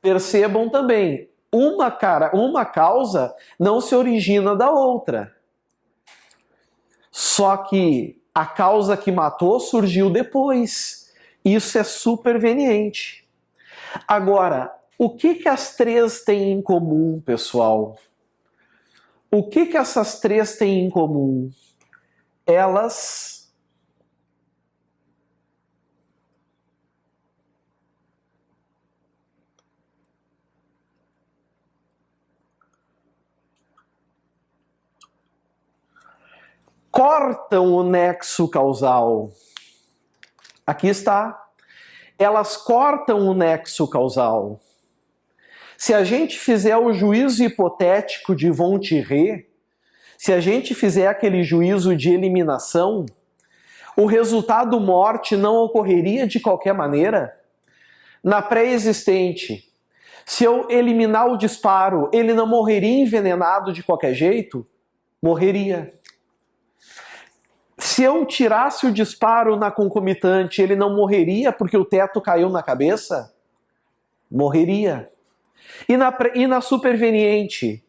Percebam também, uma causa não se origina da outra. Só que a causa que matou surgiu depois. Isso é superveniente. Agora, o que as três têm em comum, pessoal? O que essas três têm em comum? Elas cortam o nexo causal. Aqui está. Elas cortam o nexo causal. Se a gente fizer o juízo hipotético de von Thierry, se a gente fizer aquele juízo de eliminação, o resultado morte não ocorreria de qualquer maneira? Na pré-existente, se eu eliminar o disparo, ele não morreria envenenado de qualquer jeito? Morreria. Se eu tirasse o disparo na concomitante, ele não morreria porque o teto caiu na cabeça? Morreria. E na superveniente,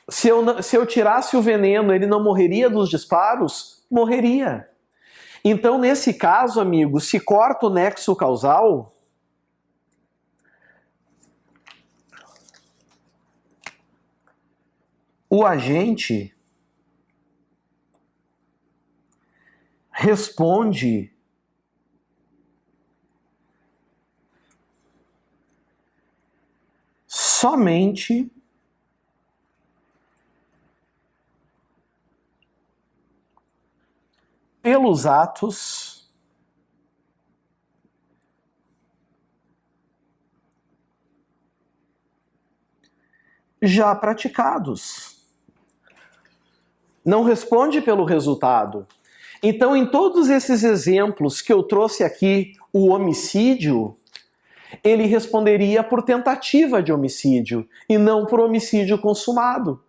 se eu tirasse o veneno, ele não morreria dos disparos? Morreria. Então, nesse caso, amigo, se corta o nexo causal, o agente responde somente pelos atos já praticados. Não responde pelo resultado. Então, em todos esses exemplos que eu trouxe aqui, o homicídio, ele responderia por tentativa de homicídio e não por homicídio consumado.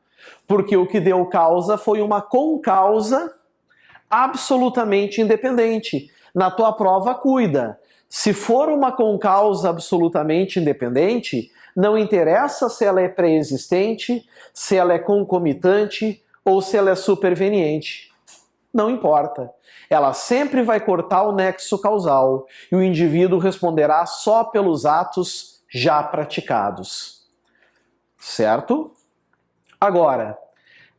Porque o que deu causa foi uma concausa absolutamente independente. Na tua prova, cuida. Se for uma concausa absolutamente independente, não interessa se ela é pré-existente, se ela é concomitante ou se ela é superveniente. Não importa. Ela sempre vai cortar o nexo causal e o indivíduo responderá só pelos atos já praticados. Certo? Agora,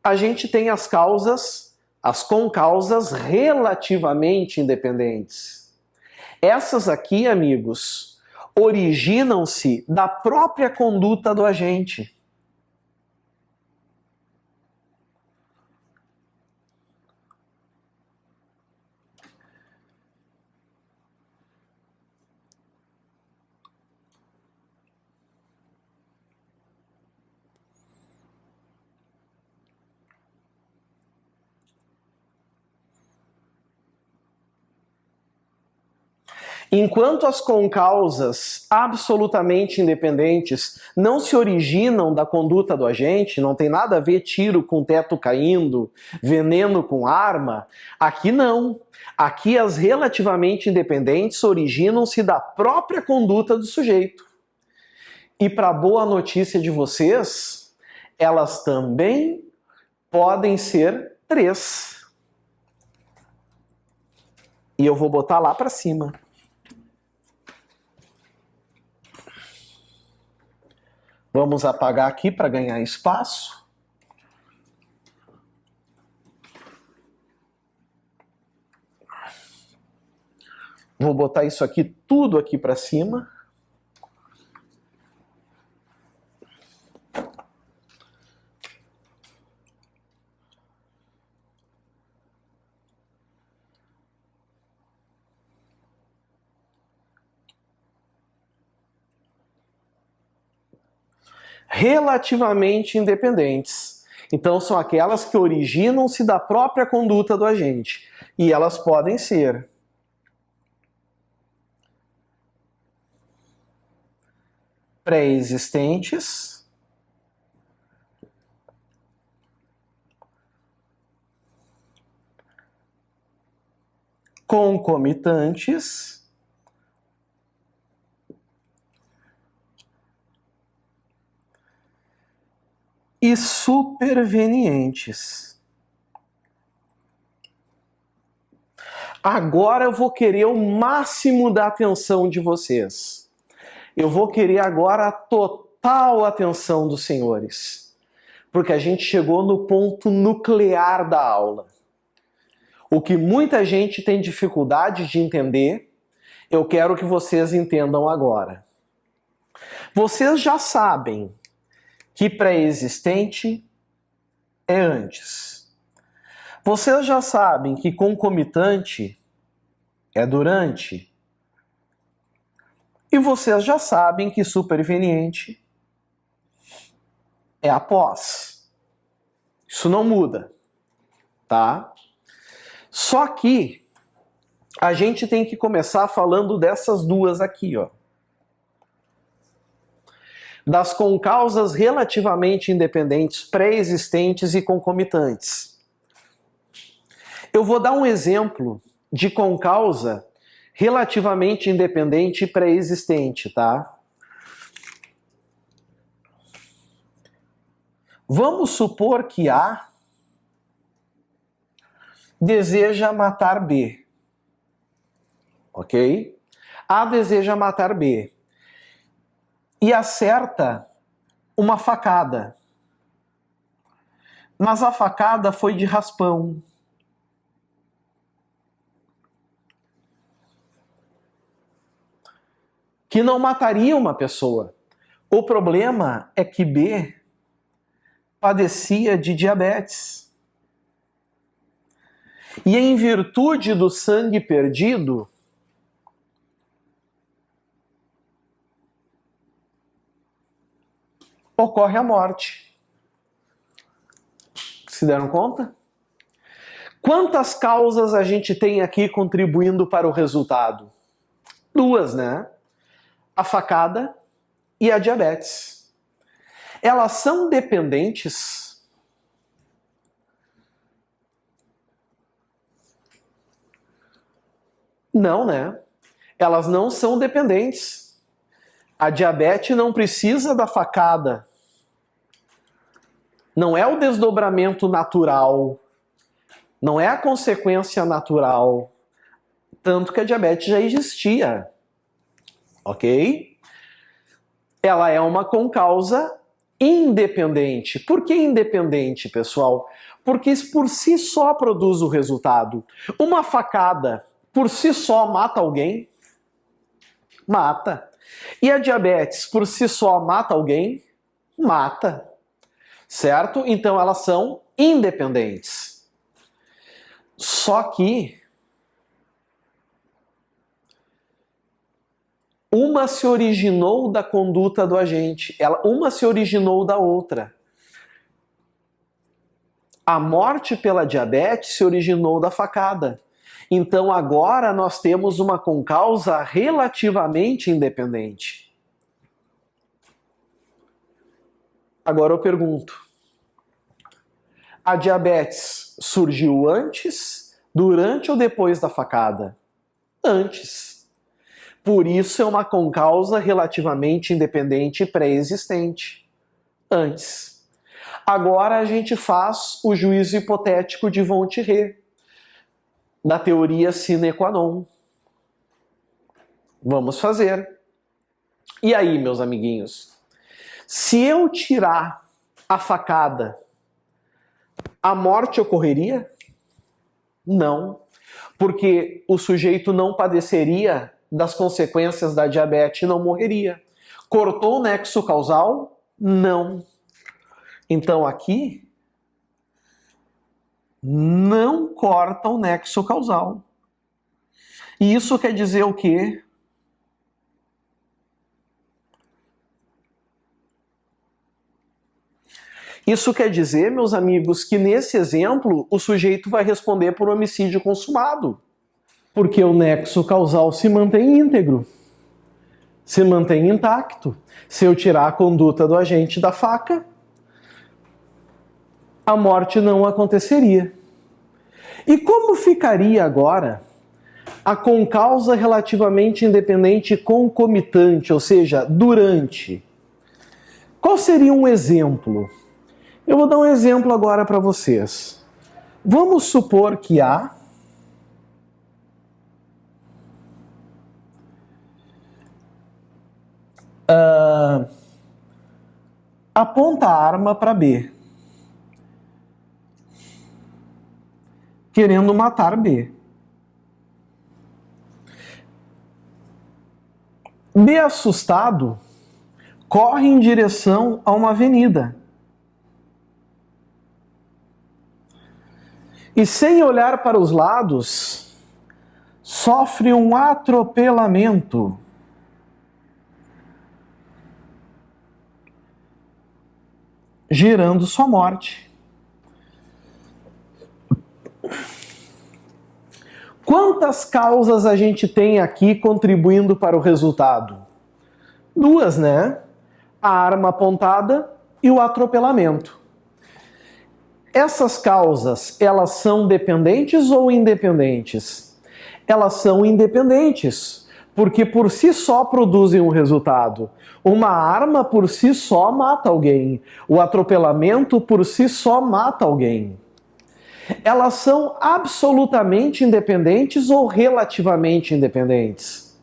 a gente tem as causas, as concausas relativamente independentes. Essas aqui, amigos, originam-se da própria conduta do agente. Enquanto as concausas absolutamente independentes não se originam da conduta do agente, não tem nada a ver tiro com teto caindo, veneno com arma, aqui não. Aqui as relativamente independentes originam-se da própria conduta do sujeito. E para boa notícia de vocês, elas também podem ser 3. E eu vou botar lá para cima. Vamos apagar aqui para ganhar espaço. Vou botar isso aqui tudo aqui para cima. Relativamente independentes. Então são aquelas que originam-se da própria conduta do agente. E elas podem ser pré-existentes, concomitantes e supervenientes. Agora eu vou querer o máximo da atenção de vocês. Eu vou querer agora a total atenção dos senhores, porque a gente chegou no ponto nuclear da aula. O que muita gente tem dificuldade de entender, eu quero que vocês entendam agora. Vocês já sabem que pré-existente é antes. Vocês já sabem que concomitante é durante. E vocês já sabem que superveniente é após. Isso não muda, tá? Só que a gente tem que começar falando dessas duas aqui, ó. Das concausas relativamente independentes, pré-existentes e concomitantes. Eu vou dar um exemplo de concausa relativamente independente e pré-existente, tá? Vamos supor que A deseja matar B, ok? A deseja matar B e acerta uma facada, mas a facada foi de raspão. Que não mataria uma pessoa. O problema é que B padecia de diabetes. E em virtude do sangue perdido, ocorre a morte. Se deram conta? Quantas causas a gente tem aqui contribuindo para o resultado? 2, né? A facada e a diabetes. Elas são dependentes? Não, né? Elas não são dependentes. A diabetes não precisa da facada. Não é o desdobramento natural. Não é a consequência natural. Tanto que a diabetes já existia. Ok? Ela é uma concausa independente. Por que independente, pessoal? Porque por si só produz o resultado. Uma facada por si só mata alguém? Mata. E a diabetes por si só mata alguém? Mata. Certo? Então elas são independentes. Só que uma se originou da conduta do agente, uma se originou da outra. A morte pela diabetes se originou da facada. Então agora nós temos uma concausa relativamente independente. Agora eu pergunto: a diabetes surgiu antes, durante ou depois da facada? Antes. Por isso é uma concausa relativamente independente e pré-existente. Antes. Agora a gente faz o juízo hipotético de von Thierry, da teoria sine qua non. Vamos fazer. E aí, meus amiguinhos? Se eu tirar a facada, a morte ocorreria? Não. Porque o sujeito não padeceria das consequências da diabetes e não morreria. Cortou o nexo causal? Não. Então aqui não corta o nexo causal. E isso quer dizer o quê? Isso quer dizer, meus amigos, que nesse exemplo o sujeito vai responder por homicídio consumado. Porque o nexo causal se mantém íntegro, se mantém intacto. Se eu tirar a conduta do agente da faca, a morte não aconteceria. E como ficaria agora a concausa relativamente independente e concomitante, ou seja, durante? Qual seria um exemplo? Eu vou dar um exemplo agora para vocês. Vamos supor que A aponta a arma para B, querendo matar B. B, assustado, corre em direção a uma avenida. E sem olhar para os lados, sofre um atropelamento. Gerando sua morte. Quantas causas a gente tem aqui contribuindo para o resultado? 2, né? A arma apontada e o atropelamento. Essas causas, elas são dependentes ou independentes? Elas são independentes, porque por si só produzem um resultado. Uma arma por si só mata alguém. O atropelamento por si só mata alguém. Elas são absolutamente independentes ou relativamente independentes?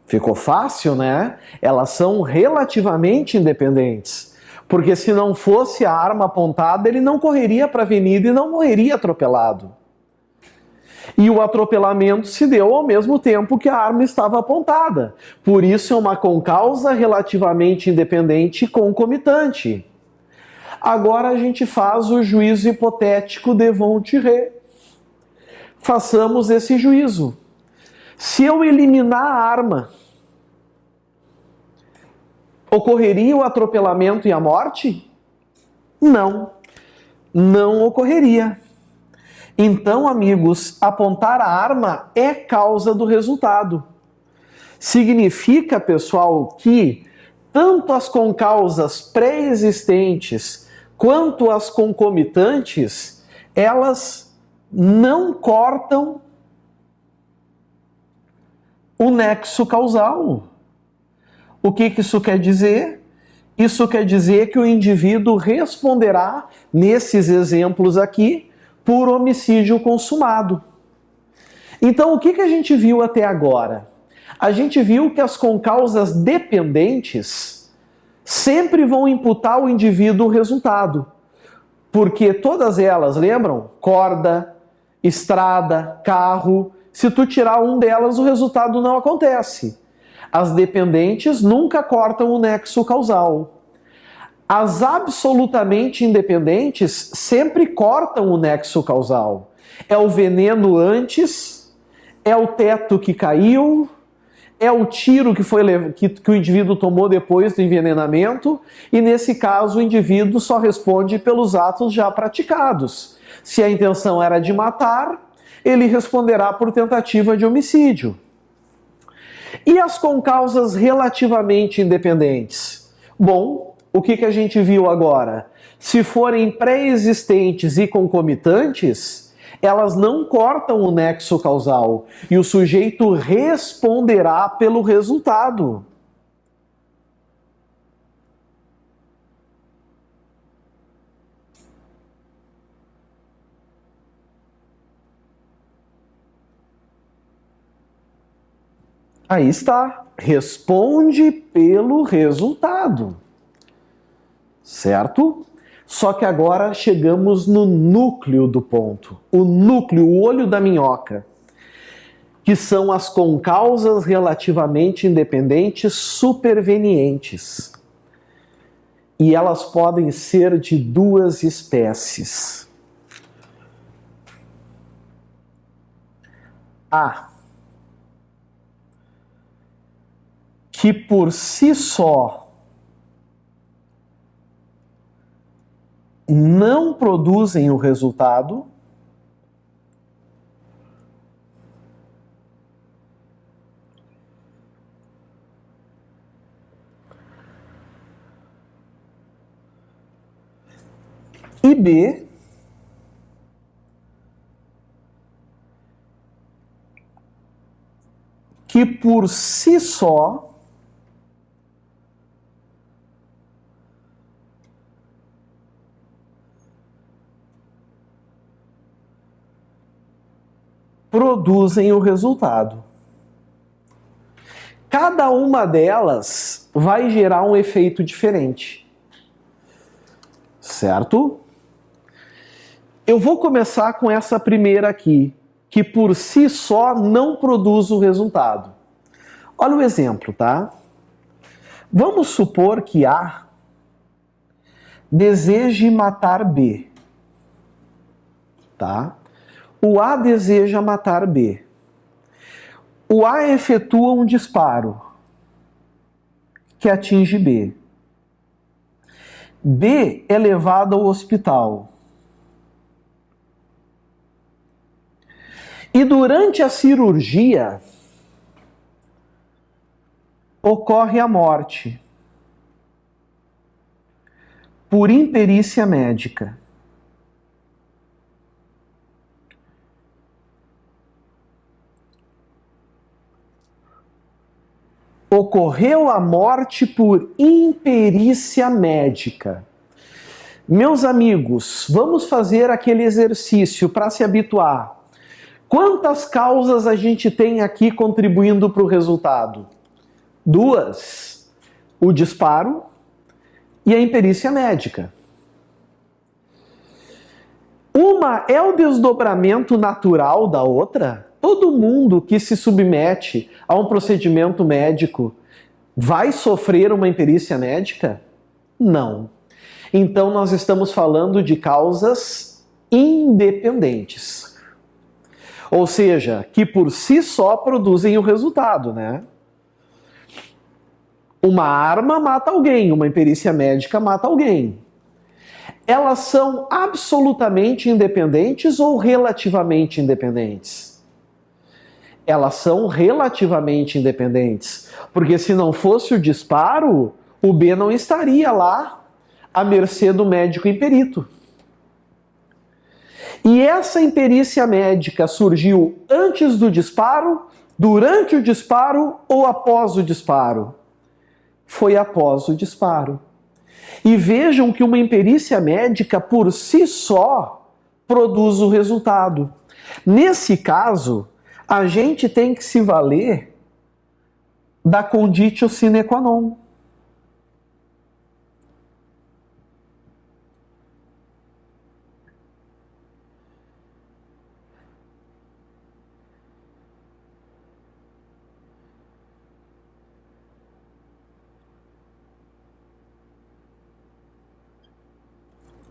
Ficou fácil, né? Elas são relativamente independentes. Porque se não fosse a arma apontada, ele não correria para a avenida e não morreria atropelado. E o atropelamento se deu ao mesmo tempo que a arma estava apontada. Por isso é uma concausa relativamente independente e concomitante. Agora a gente faz o juízo hipotético de von Thierry. Façamos esse juízo. Se eu eliminar a arma, ocorreria o atropelamento e a morte? Não, não ocorreria. Então, amigos, apontar a arma é causa do resultado. Significa, pessoal, que tanto as concausas pré-existentes quanto as concomitantes, elas não cortam o nexo causal. O que isso quer dizer? Isso quer dizer que o indivíduo responderá, nesses exemplos aqui, por homicídio consumado. Então, o que a gente viu até agora? A gente viu que as concausas dependentes sempre vão imputar ao indivíduo o resultado. Porque todas elas, lembram? Corda, estrada, carro. Se tu tirar um delas, o resultado não acontece. As dependentes nunca cortam o nexo causal. As absolutamente independentes sempre cortam o nexo causal. É o veneno antes, é o teto que caiu, é o tiro que o indivíduo tomou depois do envenenamento, e nesse caso o indivíduo só responde pelos atos já praticados. Se a intenção era de matar, ele responderá por tentativa de homicídio. E as concausas relativamente independentes? Bom, o que a gente viu agora? Se forem pré-existentes e concomitantes, elas não cortam o nexo causal e o sujeito responderá pelo resultado. Aí está, responde pelo resultado, certo? Só que agora chegamos no núcleo do ponto, o núcleo, o olho da minhoca, que são as concausas relativamente independentes supervenientes. E elas podem ser de duas espécies. A, que por si só não produzem o resultado, e B, que por si só produzem o resultado. Cada uma delas vai gerar um efeito diferente. Certo? Eu vou começar com essa primeira aqui, que por si só não produz o resultado. Olha o exemplo, tá? Vamos supor que A deseje matar B. Tá? O A deseja matar B. O A efetua um disparo que atinge B. B é levado ao hospital. E durante a cirurgia ocorre a morte por imperícia médica. Ocorreu a morte por imperícia médica. Meus amigos, vamos fazer aquele exercício para se habituar. Quantas causas a gente tem aqui contribuindo para o resultado? Duas. O disparo e a imperícia médica. Uma é o desdobramento natural da outra. Todo mundo que se submete a um procedimento médico vai sofrer uma imperícia médica? Não. Então nós estamos falando de causas independentes. Ou seja, que por si só produzem o resultado, né? Uma arma mata alguém, uma imperícia médica mata alguém. elas são absolutamente independentes ou relativamente independentes? Elas são relativamente independentes, porque se não fosse o disparo, o B não estaria lá à mercê do médico imperito. E essa imperícia médica surgiu antes do disparo, durante o disparo ou após o disparo? Foi após o disparo. E vejam que uma imperícia médica por si só produz o resultado. Nesse caso, a gente tem que se valer da conditio sine qua non.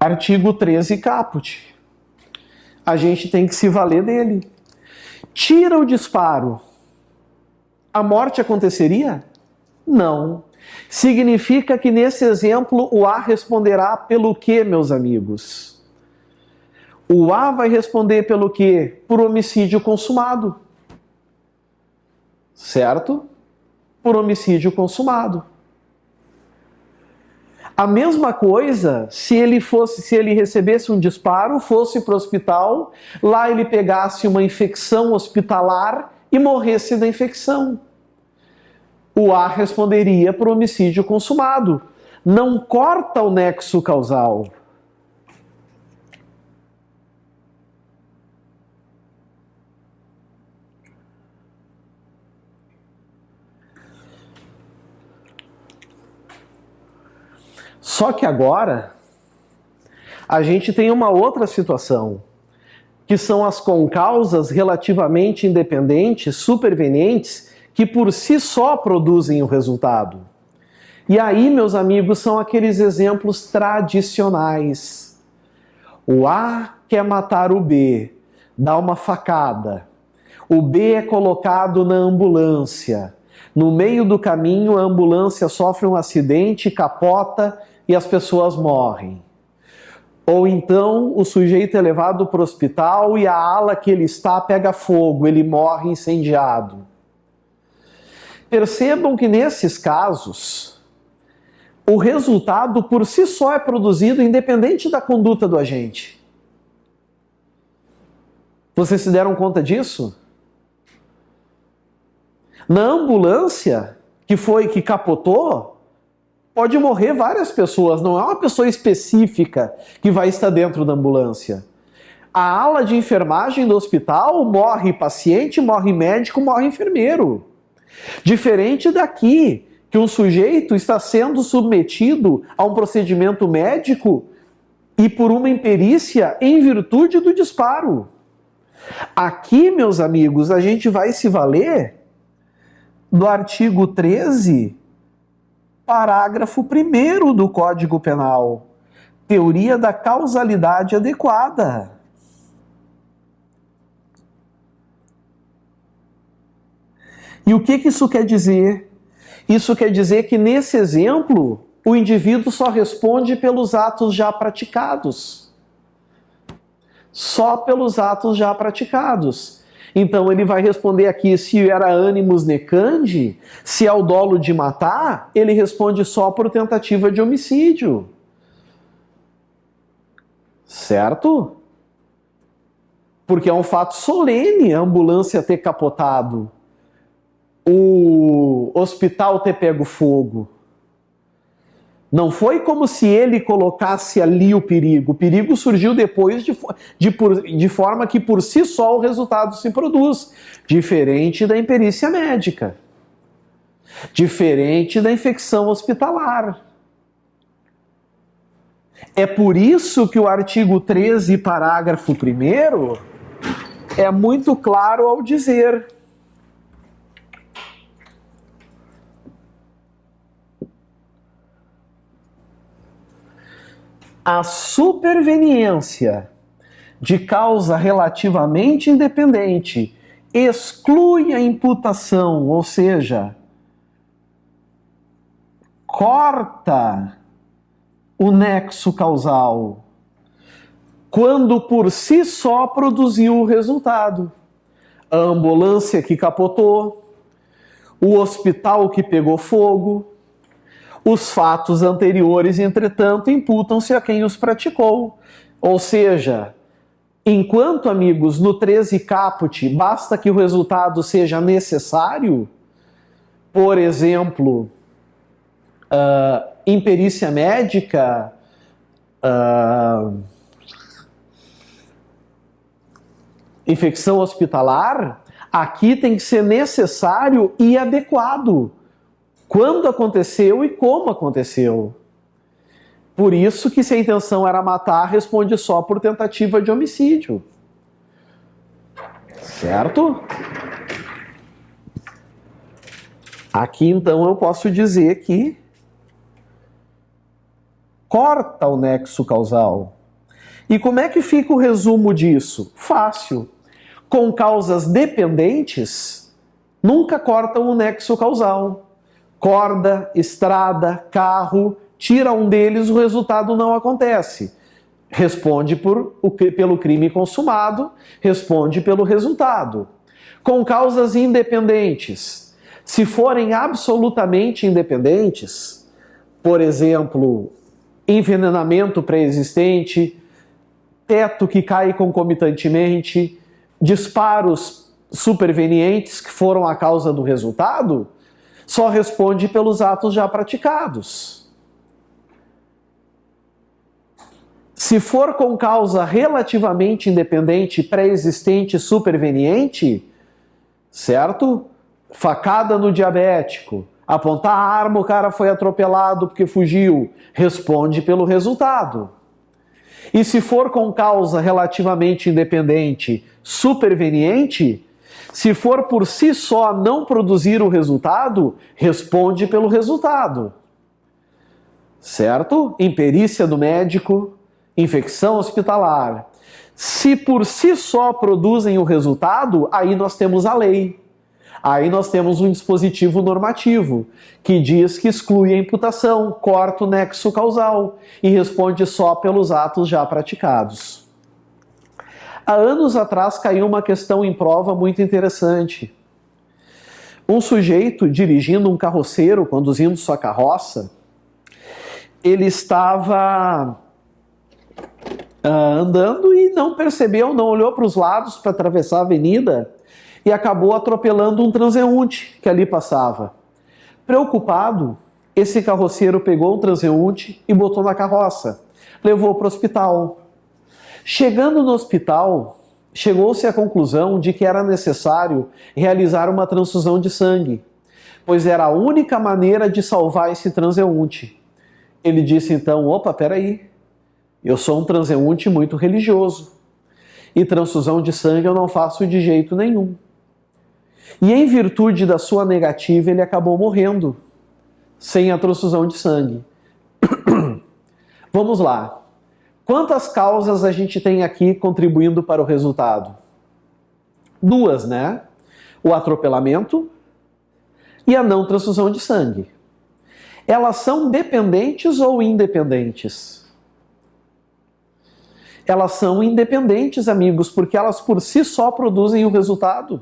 Artigo 13 caput. A gente tem que se valer dele. Tira o disparo. A morte aconteceria? Não. Significa que nesse exemplo o A responderá pelo quê, meus amigos? O A vai responder pelo quê? Por homicídio consumado. Certo? Por homicídio consumado. A mesma coisa se ele recebesse um disparo, fosse para o hospital, lá ele pegasse uma infecção hospitalar e morresse da infecção. O A responderia por homicídio consumado. Não corta o nexo causal. Só que agora a gente tem uma outra situação, que são as concausas relativamente independentes, supervenientes, que por si só produzem o resultado. E aí, meus amigos, são aqueles exemplos tradicionais. O A quer matar o B, dá uma facada. O B é colocado na ambulância. No meio do caminho, a ambulância sofre um acidente, capota e as pessoas morrem. Ou então o sujeito é levado para o hospital e a ala que ele está pega fogo, ele morre incendiado. Percebam que nesses casos, o resultado por si só é produzido independente da conduta do agente. Vocês se deram conta disso? Na ambulância que capotou, pode morrer várias pessoas, não é uma pessoa específica que vai estar dentro da ambulância. A ala de enfermagem do hospital morre paciente, morre médico, morre enfermeiro. Diferente daqui, que um sujeito está sendo submetido a um procedimento médico e por uma imperícia em virtude do disparo. Aqui, meus amigos, a gente vai se valer do artigo 13, parágrafo 1º do Código Penal. Teoria da causalidade adequada. E o que isso quer dizer? Isso quer dizer que nesse exemplo, o indivíduo só responde pelos atos já praticados. Só pelos atos já praticados. Então ele vai responder aqui se era animus necandi, se é o dolo de matar, ele responde só por tentativa de homicídio. Certo? Porque é um fato solene a ambulância ter capotado, o hospital ter pego fogo. Não foi como se ele colocasse ali o perigo surgiu depois de forma que por si só o resultado se produz. Diferente da imperícia médica. Diferente da infecção hospitalar. É por isso que o artigo 13, parágrafo 1º, é muito claro ao dizer: a superveniência de causa relativamente independente exclui a imputação, ou seja, corta o nexo causal. quando por si só produziu o resultado. A ambulância que capotou, o hospital que pegou fogo. Os fatos anteriores, entretanto, imputam-se a quem os praticou. Ou seja, enquanto, amigos, no 13 caput, basta que o resultado seja necessário, por exemplo, em perícia médica, infecção hospitalar, aqui tem que ser necessário e adequado. Quando aconteceu e como aconteceu. Por isso que se a intenção era matar, responde só por tentativa de homicídio. Certo? Aqui então eu posso dizer que corta o nexo causal. E como é que fica o resumo disso? Fácil. Com causas dependentes, nunca cortam o nexo causal. Corda, estrada, carro, tira um deles, o resultado não acontece. Responde pelo crime consumado, responde pelo resultado. Com causas independentes, se forem absolutamente independentes, por exemplo, envenenamento pré-existente, teto que cai concomitantemente, disparos supervenientes que foram a causa do resultado, só responde pelos atos já praticados. Se for com causa relativamente independente, pré-existente, superveniente, certo? Facada no diabético, apontar a arma, o cara foi atropelado porque fugiu, responde pelo resultado. E se for com causa relativamente independente, superveniente, se for por si só não produzir o resultado, responde pelo resultado. Certo? Imperícia do médico, infecção hospitalar. Se por si só produzem o resultado, aí nós temos a lei. Aí nós temos um dispositivo normativo que diz que exclui a imputação, corta o nexo causal e responde só pelos atos já praticados. Há anos atrás caiu uma questão em prova muito interessante. Um sujeito dirigindo um carroceiro, conduzindo sua carroça, ele estava andando e não percebeu, não olhou para os lados para atravessar a avenida e acabou atropelando um transeunte que ali passava. Preocupado, esse carroceiro pegou o transeunte e botou na carroça, levou para o hospital. Chegando no hospital, chegou-se à conclusão de que era necessário realizar uma transfusão de sangue, pois era a única maneira de salvar esse transeunte. Ele disse então, opa, peraí, eu sou um transeunte muito religioso e transfusão de sangue eu não faço de jeito nenhum. E em virtude da sua negativa, ele acabou morrendo sem a transfusão de sangue. Vamos lá. Quantas causas a gente tem aqui contribuindo para o resultado? Duas, né? O atropelamento e a não transfusão de sangue. Elas são dependentes ou independentes? Elas são independentes, amigos, porque elas por si só produzem o resultado.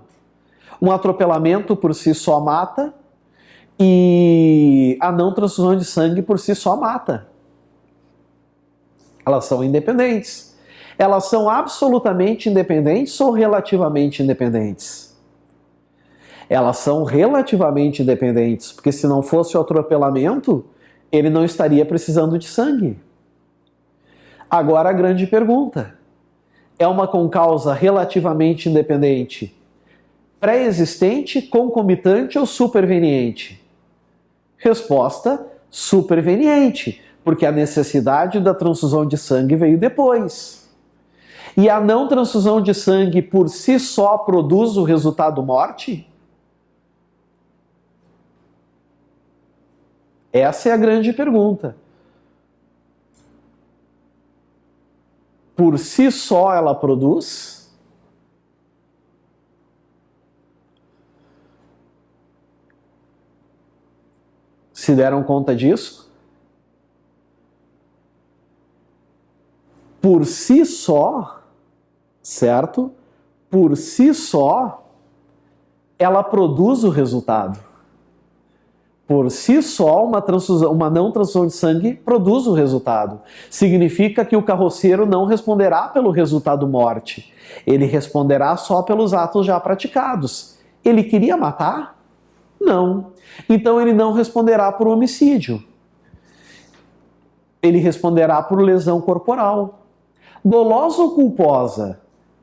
Um atropelamento por si só mata e a não transfusão de sangue por si só mata. Elas são independentes. Elas são absolutamente independentes ou relativamente independentes? Elas são relativamente independentes, porque se não fosse o atropelamento, ele não estaria precisando de sangue. Agora a grande pergunta: é uma concausa relativamente independente, pré-existente, concomitante ou superveniente? Resposta: superveniente, porque a necessidade da transfusão de sangue veio depois. E a não transfusão de sangue por si só produz o resultado morte? Essa é a grande pergunta. Por si só ela produz? Se deram conta disso? por si só, certo? Por si só, ela produz o resultado. Por si só, uma não transfusão de sangue produz o resultado. Significa que o carroceiro não responderá pelo resultado morte. Ele responderá só pelos atos já praticados. Ele queria matar? Não. Então ele não responderá por homicídio. Ele responderá por lesão corporal. Dolosa ou culposa?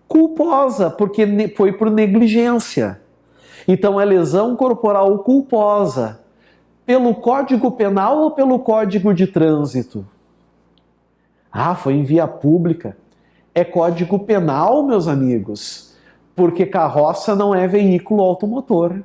Culposa, porque foi por negligência. Então é lesão corporal culposa. Pelo Código Penal ou pelo Código de Trânsito? Ah, foi em via pública. É Código Penal, meus amigos, porque carroça não é veículo automotor.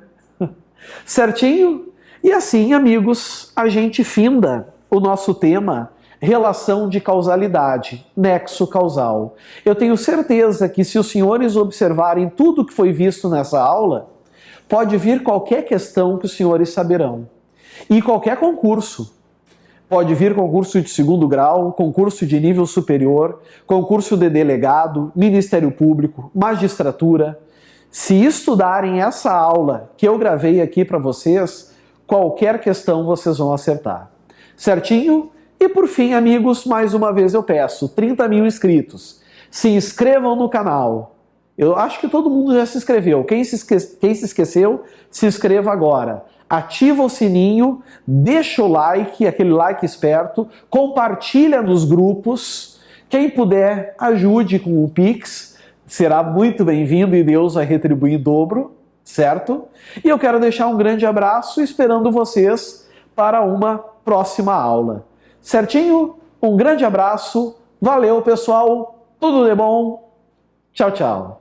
Certinho? E assim, amigos, a gente finda o nosso tema relação de causalidade, nexo causal. Eu tenho certeza que se os senhores observarem tudo que foi visto nessa aula, pode vir qualquer questão que os senhores saberão. E qualquer concurso. Pode vir concurso de segundo grau, concurso de nível superior, concurso de delegado, Ministério Público, magistratura. Se estudarem essa aula que eu gravei aqui para vocês, qualquer questão vocês vão acertar. Certinho? E por fim, amigos, mais uma vez eu peço, 30 mil inscritos. Se inscrevam no canal. Eu acho que todo mundo já se inscreveu. Quem se esqueceu, se inscreva agora. Ativa o sininho, deixa o like, aquele like esperto, compartilha nos grupos. Quem puder, ajude com o Pix, será muito bem-vindo e Deus vai retribuir em dobro, certo? E eu quero deixar um grande abraço esperando vocês para uma próxima aula. Certinho? Um grande abraço, valeu pessoal, tudo de bom, tchau, tchau.